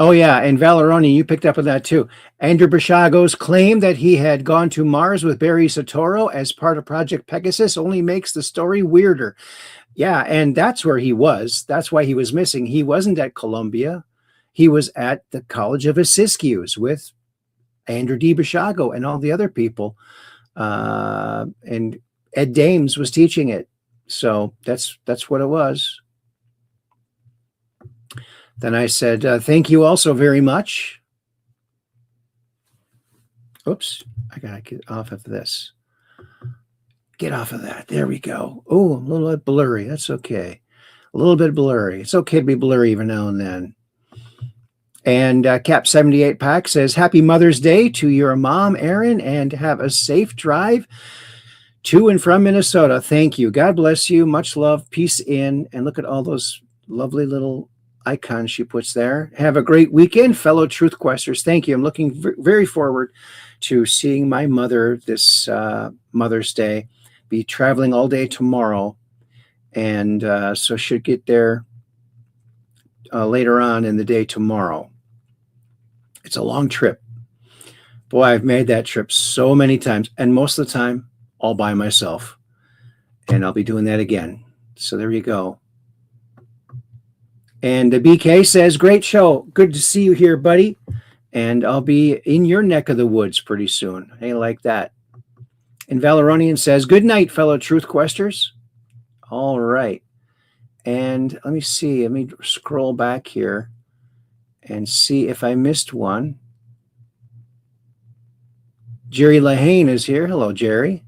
Oh, yeah, and Valeronian, you picked up on that too. Andrew Bashago's claim that he had gone to Mars with Barry Soetoro as part of Project Pegasus only makes the story weirder. Yeah, and that's where he was. That's why he was missing. He wasn't at Columbia. he was at the College of Siskiyous with Andrew DiBisciago and all the other people. And Ed Dames was teaching it. So that's what it was. Then I said, thank you also very much. Oops, I got to get off of this. Get off of that. There we go. Oh, a little bit blurry. That's okay. A little bit blurry. It's okay to be blurry even now and then. And Cap 78 Pack says, happy Mother's Day to your mom, Aaron, and have a safe drive to and from Minnesota. Thank you. God bless you. Much love. Peace in. And look at all those lovely little icons she puts there. Have a great weekend, fellow Truth Questers. Thank you. I'm looking very forward to seeing my mother this Mother's Day. Be traveling all day tomorrow. And so should get there later on in the day tomorrow. It's a long trip. Boy, I've made that trip so many times, and most of the time all by myself. And I'll be doing that again. So there you go. And the BK says, great show. Good to see you here, buddy. And I'll be in your neck of the woods pretty soon. Hey, like that. And Valeronian says, good night, fellow Truth Questers. All right. And let me see. Let me scroll back here and see if I missed one. Jerry Lahane is here. Hello, Jerry.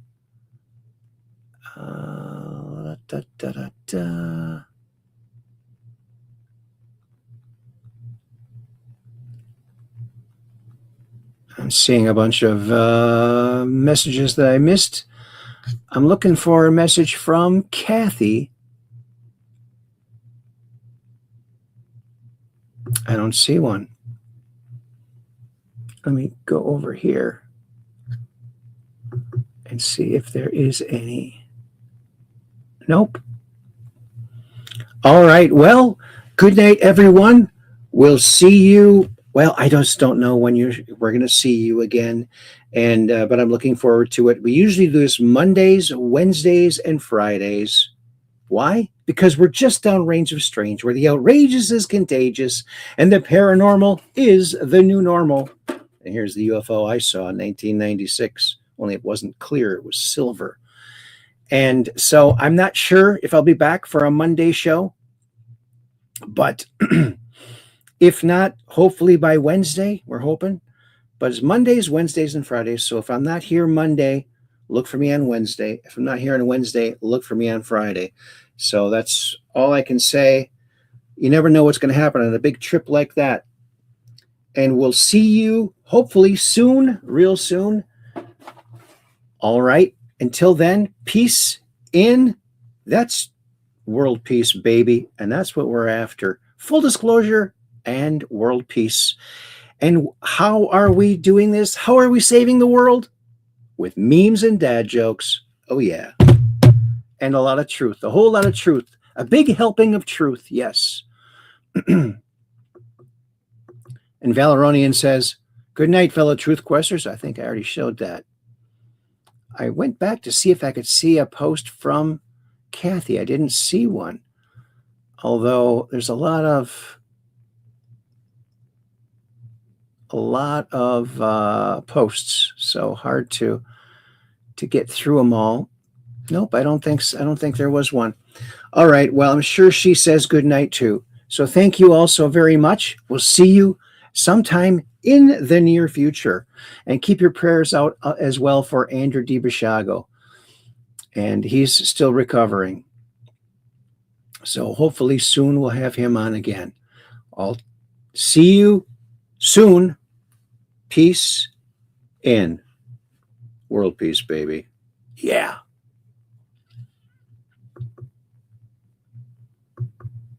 I'm seeing a bunch of messages that I missed. I'm looking for a message from Kathy. I don't see one. Let me go over here and see if there is any. Nope. All right. Well, good night, everyone. We'll see you. Well, I just don't know when we're going to see you again, and but I'm looking forward to it. We usually do this Mondays, Wednesdays, and Fridays. Why? Because we're just downrange of strange, where the outrageous is contagious, and the paranormal is the new normal. And here's the UFO I saw in 1996. Only it wasn't clear; it was silver. And so I'm not sure if I'll be back for a Monday show, but. If not, hopefully by Wednesday, we're hoping. But it's Mondays, Wednesdays, and Fridays. So if I'm not here Monday, look for me on Wednesday. If I'm not here on Wednesday, look for me on Friday. So that's all I can say. You never know what's going to happen on a big trip like that. And we'll see you hopefully soon, real soon. All right. Until then, peace in. That's world peace, baby. And that's what we're after. Full disclosure. And world peace. And how are we doing this? How are we saving the world? With memes and dad jokes. Oh, yeah. And a lot of truth. A whole lot of truth. A big helping of truth. Yes. And Valeronian says, good night, fellow Truth Questers. I think I already showed that. I went back to see if I could see a post from Kathy. I didn't see one. Although there's a lot of posts, so hard to get through them all. Nope, I don't think there was one. All right, well, I'm sure she says good night too. So thank you all so very much. We'll see you sometime in the near future, and keep your prayers out as well for Andrew DiBisciago, and he's still recovering. So hopefully soon we'll have him on again. I'll see you soon. Peace in. World peace, baby. Yeah.